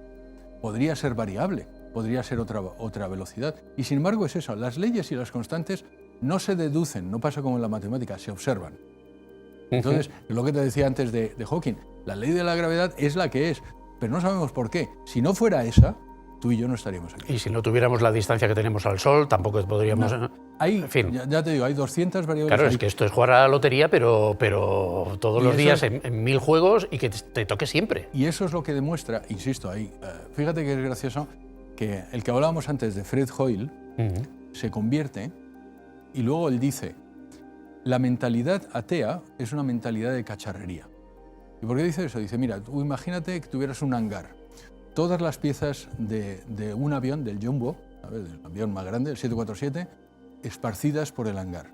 Podría ser variable, podría ser otra velocidad. Y sin embargo es eso, las leyes y las constantes no se deducen, no pasa como en la matemática, se observan. Entonces, lo que te decía antes de Hawking, la ley de la gravedad es la que es, pero no sabemos por qué. Si no fuera esa, tú y yo no estaríamos aquí. Y si no tuviéramos la distancia que tenemos al Sol, tampoco podríamos... No. En fin. Ya te digo, hay 200 variables. Claro, es que esto es jugar a la lotería, pero todos los días en 1000 juegos y que te toque siempre. Y eso es lo que demuestra, insisto, ahí, fíjate que es gracioso, que el que hablábamos antes de Fred Hoyle se convierte y luego él dice, la mentalidad atea es una mentalidad de cacharrería. ¿Y por qué dice eso? Dice, mira, tú imagínate que tuvieras un hangar, todas las piezas de un avión, del Jumbo, ¿sabes? Del avión más grande, el 747, esparcidas por el hangar.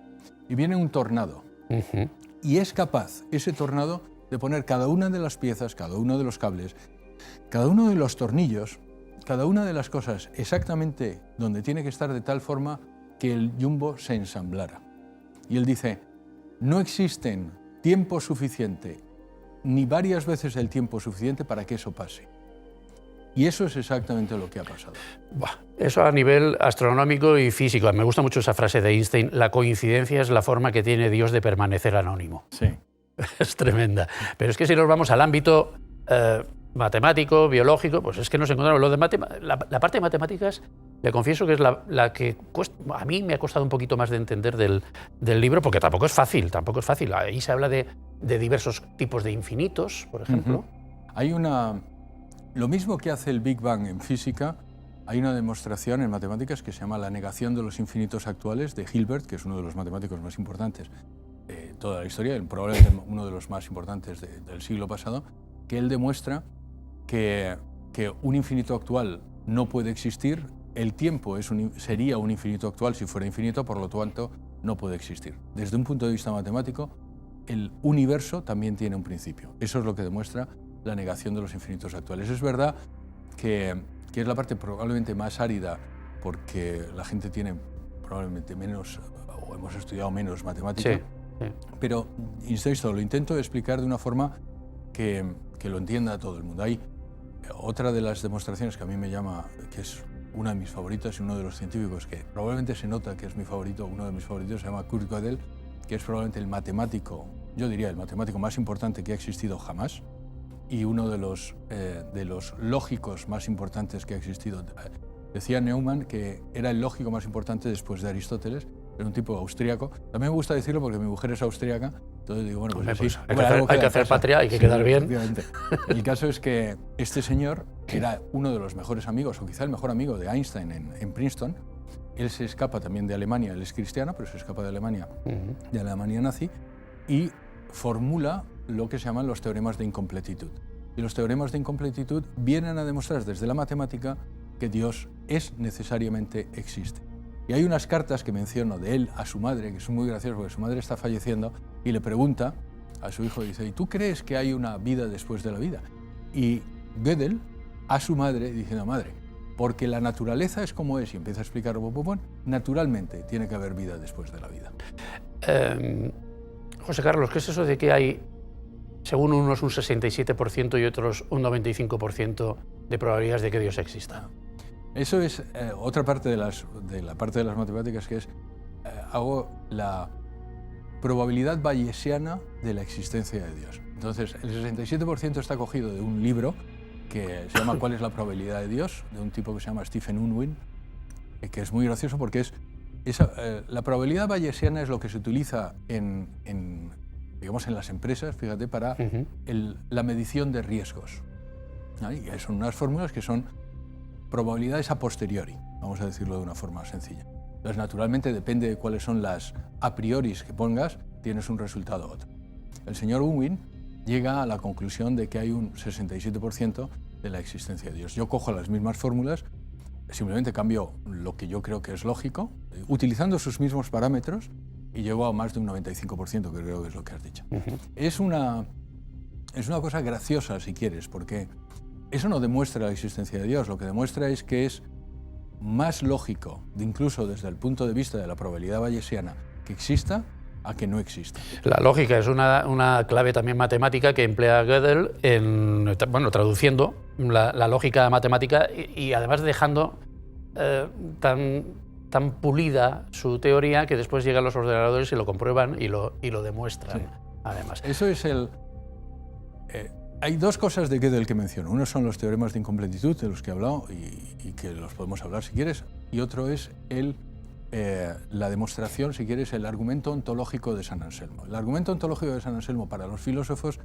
Y viene un tornado. Y es capaz ese tornado de poner cada una de las piezas, cada uno de los cables, cada uno de los tornillos, cada una de las cosas exactamente donde tiene que estar de tal forma que el Jumbo se ensamblara. Y él dice, no existen tiempo suficiente ni varias veces el tiempo suficiente para que eso pase. Y eso es exactamente lo que ha pasado. Eso a nivel astronómico y físico. Me gusta mucho esa frase de Einstein, la coincidencia es la forma que tiene Dios de permanecer anónimo. Sí. Es tremenda. Pero es que si nos vamos al ámbito matemático, biológico, pues es que nos encontramos lo de la parte de matemáticas, le confieso que es la que a mí me ha costado un poquito más de entender del libro, porque tampoco es fácil. Ahí se habla de diversos tipos de infinitos, por ejemplo. Hay lo mismo que hace el Big Bang en física, hay una demostración en matemáticas que se llama la negación de los infinitos actuales de Hilbert, que es uno de los matemáticos más importantes de toda la historia, probablemente uno de los más importantes del siglo pasado, que él demuestra que un infinito actual no puede existir, el tiempo sería un infinito actual si fuera infinito, por lo tanto no puede existir. Desde un punto de vista matemático, el universo también tiene un principio. Eso es lo que demuestra la negación de los infinitos actuales. Es verdad que que es la parte probablemente más árida, porque la gente tiene probablemente menos, o hemos estudiado menos matemática. Sí, sí. Pero, insisto, lo intento explicar de una forma que lo entienda todo el mundo. Hay otra de las demostraciones que a mí me llama, que es una de mis favoritas y uno de los científicos que probablemente se nota que es mi favorito, uno de mis favoritos, se llama Kurt Gödel, que es probablemente el matemático, yo diría el matemático más importante que ha existido jamás y uno de los lógicos más importantes que ha existido. Decía Neumann que era el lógico más importante después de Aristóteles, era un tipo austríaco. También me gusta decirlo porque mi mujer es austríaca, entonces digo, bueno, pues, pues sí, hay que hacer patria, hay que quedar bien. Obviamente. El caso es que este señor, que era uno de los mejores amigos, o quizá el mejor amigo de Einstein en Princeton, él se escapa también de Alemania, él es cristiano, pero se escapa de Alemania nazi, y formula lo que se llaman los teoremas de incompletitud. Y los teoremas de incompletitud vienen a demostrar desde la matemática que Dios necesariamente existe. Y hay unas cartas que menciono de él a su madre, que son muy graciosas porque su madre está falleciendo, y le pregunta a su hijo, dice, ¿y tú crees que hay una vida después de la vida? Y Gödel a su madre diciendo, madre, porque la naturaleza es como es, y empieza a explicar, naturalmente tiene que haber vida después de la vida. José Carlos, ¿qué es eso de que hay, según unos un 67% y otros un 95% de probabilidades de que Dios exista? Eso es otra parte de la parte de las matemáticas, que es, hago la probabilidad bayesiana de la existencia de Dios. Entonces, el 67% está cogido de un libro que se llama ¿Cuál es la probabilidad de Dios?, de un tipo que se llama Stephen Unwin, que es muy gracioso porque la probabilidad bayesiana es lo que se utiliza digamos, en las empresas, fíjate, para la medición de riesgos. Y son unas fórmulas que son probabilidades a posteriori, vamos a decirlo de una forma sencilla. Entonces, naturalmente, depende de cuáles son las a prioris que pongas, tienes un resultado u otro. El señor Unwin llega a la conclusión de que hay un 67% de la existencia de Dios. Yo cojo las mismas fórmulas, simplemente cambio lo que yo creo que es lógico, utilizando sus mismos parámetros, y llego a más de un 95%, que creo que es lo que has dicho. Es una cosa graciosa, si quieres, porque eso no demuestra la existencia de Dios, lo que demuestra es que es más lógico, incluso desde el punto de vista de la probabilidad bayesiana, que exista a que no exista. La lógica es una clave también matemática que emplea Gödel, traduciendo la lógica matemática y además dejando tan pulida su teoría que después llegan los ordenadores y lo comprueban y lo demuestran. Sí. Además. Eso es hay dos cosas de Gödel que menciono. Uno son los teoremas de incompletitud, de los que he hablado y que los podemos hablar si quieres, y otro es la demostración, si quieres, el argumento ontológico de San Anselmo. El argumento ontológico de San Anselmo para los filósofos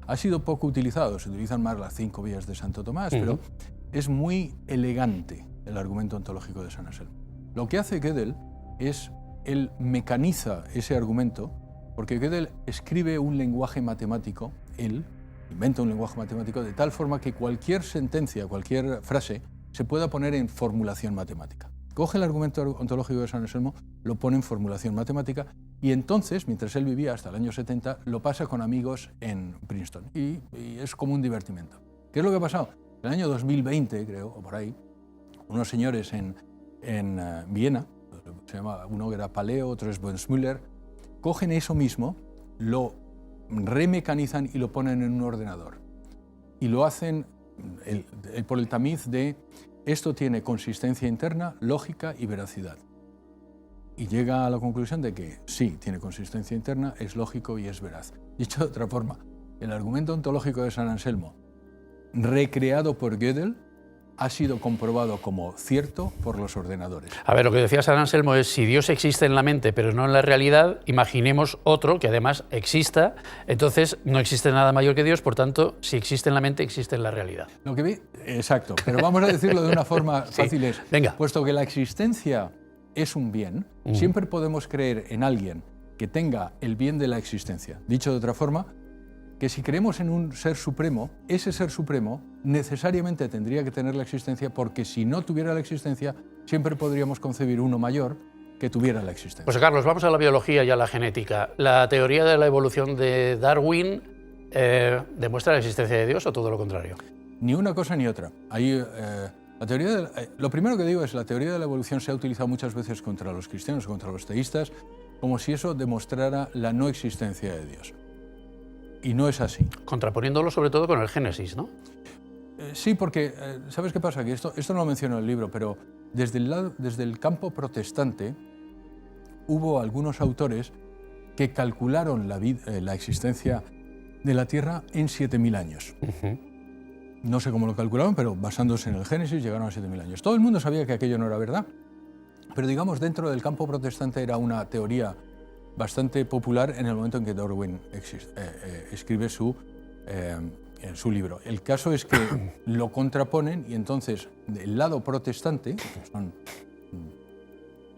ha sido poco utilizado, se utilizan más las 5 vías de Santo Tomás, pero es muy elegante el argumento ontológico de San Anselmo. Lo que hace Gödel es, él mecaniza ese argumento, porque Gödel escribe un lenguaje matemático, él inventa un lenguaje matemático de tal forma que cualquier sentencia, cualquier frase, se pueda poner en formulación matemática. Coge el argumento ontológico de San Anselmo, lo pone en formulación matemática y entonces, mientras él vivía hasta el año 70, lo pasa con amigos en Princeton y es como un divertimento. ¿Qué es lo que ha pasado? En el año 2020, creo, o por ahí, unos señores en Viena, se llama, uno que era Paleo, otro es Wensmüller, cogen eso mismo, lo remecanizan y lo ponen en un ordenador. Y lo hacen por el tamiz de esto tiene consistencia interna, lógica y veracidad. Y llega a la conclusión de que sí, tiene consistencia interna, es lógico y es veraz. Dicho de otra forma, el argumento ontológico de San Anselmo, recreado por Gödel, ha sido comprobado como cierto por los ordenadores. A ver, lo que decía San Anselmo es, si Dios existe en la mente pero no en la realidad, imaginemos otro que además exista, entonces no existe nada mayor que Dios, por tanto, si existe en la mente, existe en la realidad. Lo que vi, exacto, pero vamos a decirlo de una forma fácil es, venga. Puesto que la existencia es un bien, siempre podemos creer en alguien que tenga el bien de la existencia. Dicho de otra forma, que si creemos en un ser supremo, ese ser supremo necesariamente tendría que tener la existencia, porque si no tuviera la existencia, siempre podríamos concebir uno mayor que tuviera la existencia. Pues Carlos, vamos a la biología y a la genética. ¿La teoría de la evolución de Darwin demuestra la existencia de Dios o todo lo contrario? Ni una cosa ni otra. La Lo primero que digo es la teoría de la evolución se ha utilizado muchas veces contra los cristianos, contra los teístas, como si eso demostrara la no existencia de Dios. Y no es así. Contraponiéndolo sobre todo con el Génesis, ¿no? Sí, porque, ¿sabes qué pasa? Que esto no lo menciono en el libro, pero desde el campo protestante hubo algunos autores que calcularon la existencia de la Tierra en 7.000 años. No sé cómo lo calcularon, pero basándose en el Génesis llegaron a 7.000 años. Todo el mundo sabía que aquello no era verdad, pero digamos dentro del campo protestante era una teoría bastante popular en el momento en que Darwin escribe su libro. El caso es que lo contraponen y entonces del lado protestante,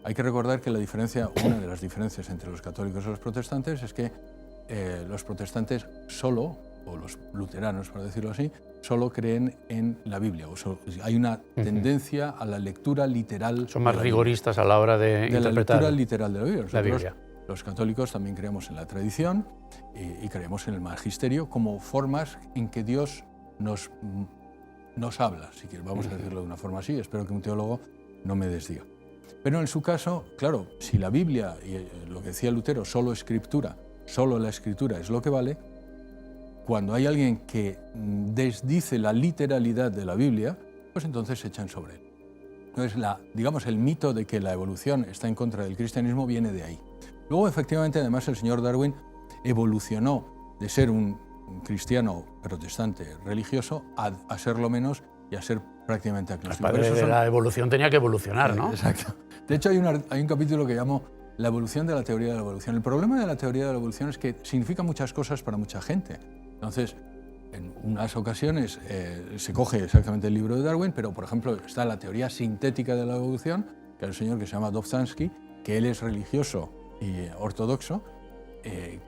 hay que recordar que una de las diferencias entre los católicos y los protestantes es que los protestantes solo, o los luteranos por decirlo así, solo creen en la Biblia. Hay una tendencia a la lectura literal. Son más rigoristas a la hora de interpretar. La lectura literal de la Biblia. La Biblia. Los católicos también creemos en la tradición y creemos en el magisterio como formas en que Dios nos habla, si quieres, vamos a decirlo de una forma así. Espero que un teólogo no me desdiga. Pero en su caso, claro, si la Biblia, y lo que decía Lutero, solo escritura, solo la escritura es lo que vale, cuando hay alguien que desdice la literalidad de la Biblia, pues entonces se echan sobre él. Entonces, digamos, el mito de que la evolución está en contra del cristianismo viene de ahí. Luego, efectivamente, además, el señor Darwin evolucionó de ser un cristiano protestante religioso a serlo menos y a ser prácticamente agnóstico. El padre de la evolución tenía que evolucionar, ¿no? Exacto. De hecho, hay un capítulo que llamo La evolución de la teoría de la evolución. El problema de la teoría de la evolución es que significa muchas cosas para mucha gente. Entonces, en unas ocasiones se coge exactamente el libro de Darwin, pero, por ejemplo, está la teoría sintética de la evolución, que hay un señor que se llama Dobzhansky, que él es religioso y ortodoxo,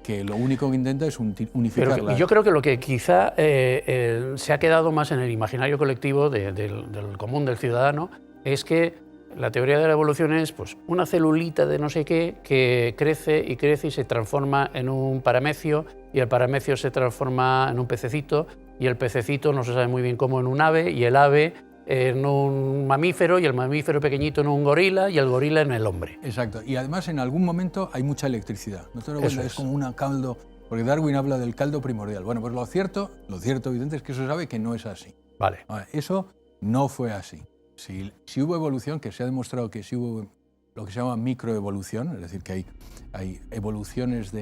que lo único que intenta es unificar yo creo que lo que quizá se ha quedado más en el imaginario colectivo del común del ciudadano es que la teoría de la evolución es pues, una celulita de no sé qué que crece y se transforma en un paramecio y el paramecio se transforma en un pececito y el pececito no se sabe muy bien cómo en un ave y el ave en un mamífero y el mamífero pequeñito en un gorila y el gorila en el hombre. Exacto. Y además en algún momento hay mucha electricidad. ¿No te lo cuenta? Es como un caldo, porque Darwin habla del caldo primordial. Bueno, pues lo cierto evidente es que eso sabe que no es así. Vale. Eso no fue así. Si hubo evolución, que se ha demostrado que sí hubo lo que se llama microevolución, es decir, que hay evoluciones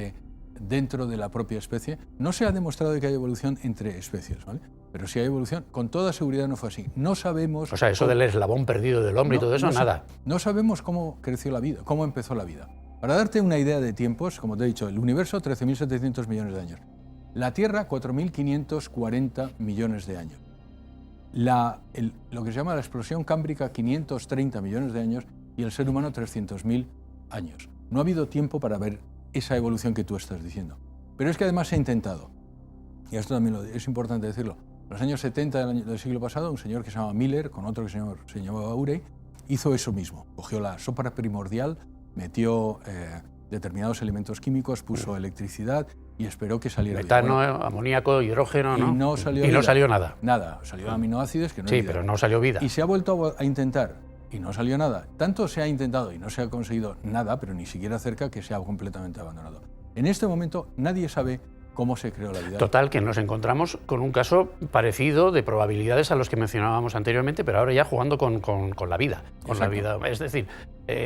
dentro de la propia especie, no se ha demostrado que hay evolución entre especies, ¿vale? Pero si hay evolución, con toda seguridad no fue así. No sabemos... O sea, eso del eslabón perdido del hombre y todo eso, nada. No sabemos cómo creció la vida, cómo empezó la vida. Para darte una idea de tiempos, como te he dicho, el universo 13.700 millones de años. La Tierra 4.540 millones de años. Lo que se llama la explosión cámbrica 530 millones de años y el ser humano 300.000 años. No ha habido tiempo para ver esa evolución que tú estás diciendo. Pero es que además se ha intentado, y esto también es importante decirlo, en los años 70 del siglo pasado, un señor que se llama Miller, con otro que se llamaba Urey, hizo eso mismo. Cogió la sopa primordial, metió determinados elementos químicos, puso electricidad y esperó que saliera metano, amoníaco, hidrógeno, ¿no? Y no salió nada. Nada, salió aminoácidos que no sí, pero no salió vida. Y se ha vuelto a intentar y no salió nada. Tanto se ha intentado y no se ha conseguido nada, pero ni siquiera cerca que se ha completamente abandonado. En este momento nadie sabe cómo se creó la vida. Total, que nos encontramos con un caso parecido de probabilidades a los que mencionábamos anteriormente, pero ahora ya jugando con la vida. Con la vida. Es decir,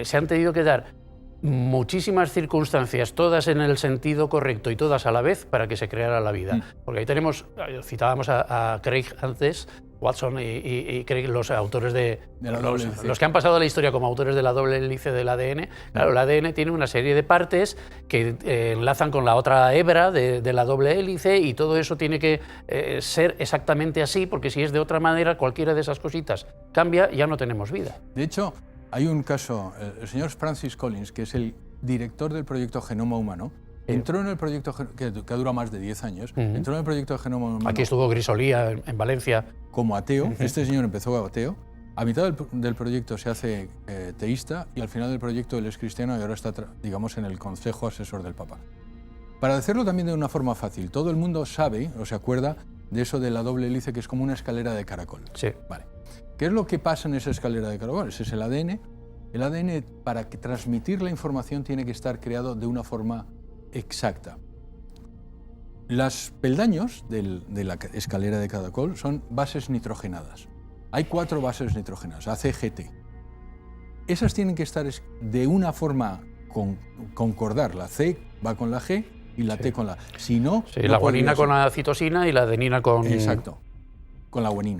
se han tenido que dar muchísimas circunstancias, todas en el sentido correcto y todas a la vez para que se creara la vida. Porque ahí tenemos, citábamos a Craig antes, Watson y Craig, los autores los que han pasado a la historia como autores de la doble hélice del ADN. Claro, el ADN tiene una serie de partes que enlazan con la otra hebra de la doble hélice y todo eso tiene que ser exactamente así, porque si es de otra manera, cualquiera de esas cositas cambia y ya no tenemos vida. De hecho, hay un caso, el señor Francis Collins, que es el director del proyecto Genoma Humano, entró en el proyecto, que ha durado más de 10 años, entró en el proyecto de Genoma Humano. Aquí estuvo Grisolía en Valencia. Como ateo. Este señor empezó como ateo. A mitad del proyecto se hace teísta y al final del proyecto él es cristiano y ahora está, digamos, en el Consejo Asesor del Papa. Para decirlo también de una forma fácil, todo el mundo sabe o se acuerda de eso de la doble hélice, que es como una escalera de caracol. Sí. Vale. ¿Qué es lo que pasa en esa escalera de caracol? Ese es el ADN. El ADN, para transmitir la información, tiene que estar creado de una forma exacta. Los peldaños de la escalera de caracol son bases nitrogenadas. Hay 4 bases nitrogenadas, ACGT. Esas tienen que estar de una forma concordar. La C va con la G y la T con la... Si no, sí, no la guanina ser. con la citosina y la adenina con... Exacto, con la guanina.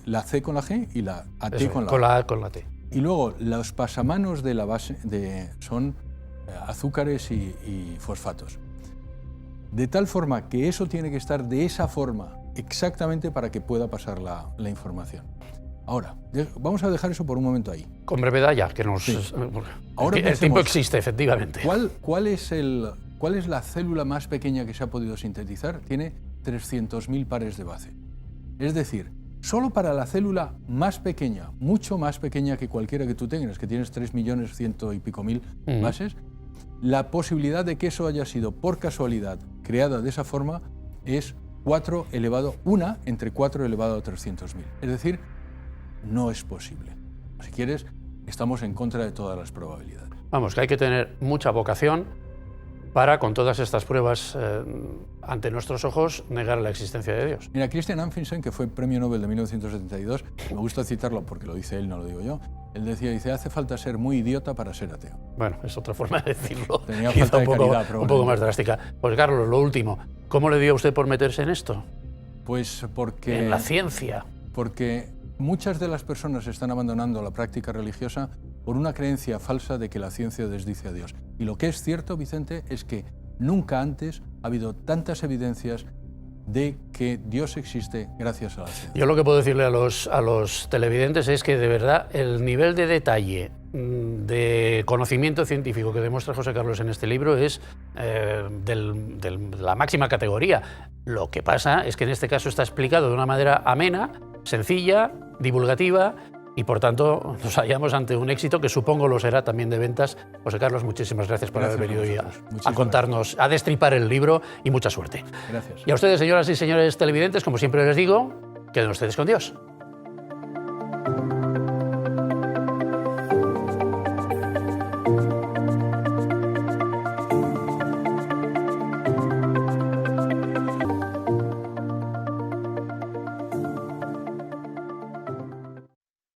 La C con la G y la AT Eso, con la con la A con la T. Y luego los pasamanos de la base son azúcares y fosfatos. De tal forma que eso tiene que estar de esa forma exactamente para que pueda pasar la información. Ahora, vamos a dejar eso por un momento ahí. Con brevedad ya, que nos... Sí. Ahora el tiempo existe, efectivamente. ¿Cuál es la célula más pequeña que se ha podido sintetizar? Tiene 300.000 pares de base. Es decir, solo para la célula más pequeña, mucho más pequeña que cualquiera que tú tengas, que tienes 3.100.000 y pico bases, la posibilidad de que eso haya sido por casualidad creada de esa forma es 1 entre 4 elevado a 300.000. Es decir, no es posible. Si quieres, estamos en contra de todas las probabilidades. Vamos, que hay que tener mucha vocación para, con todas estas pruebas ante nuestros ojos, negar la existencia de Dios. Mira, Christian Amundsen, que fue premio Nobel de 1972, me gusta citarlo porque lo dice él, no lo digo yo, él dice, hace falta ser muy idiota para ser ateo. Bueno, es otra forma de decirlo. Tenía falta de calidad, un poco más drástica. Pues Carlos, lo último, ¿cómo le dio a usted por meterse en esto? Pues porque... En la ciencia. Porque muchas de las personas están abandonando la práctica religiosa por una creencia falsa de que la ciencia desdice a Dios. Y lo que es cierto, Vicente, es que nunca antes ha habido tantas evidencias de que Dios existe gracias a la ciencia. Yo lo que puedo decirle a los televidentes es que, de verdad, el nivel de detalle, de conocimiento científico que demuestra José Carlos en este libro es de la máxima categoría. Lo que pasa es que en este caso está explicado de una manera amena, sencilla, divulgativa, y por tanto nos hallamos ante un éxito que supongo lo será también de ventas. José Carlos, muchísimas gracias por haber venido hoy a contarnos, a destripar el libro, y mucha suerte. Gracias. Y a ustedes, señoras y señores televidentes, como siempre les digo, queden ustedes con Dios.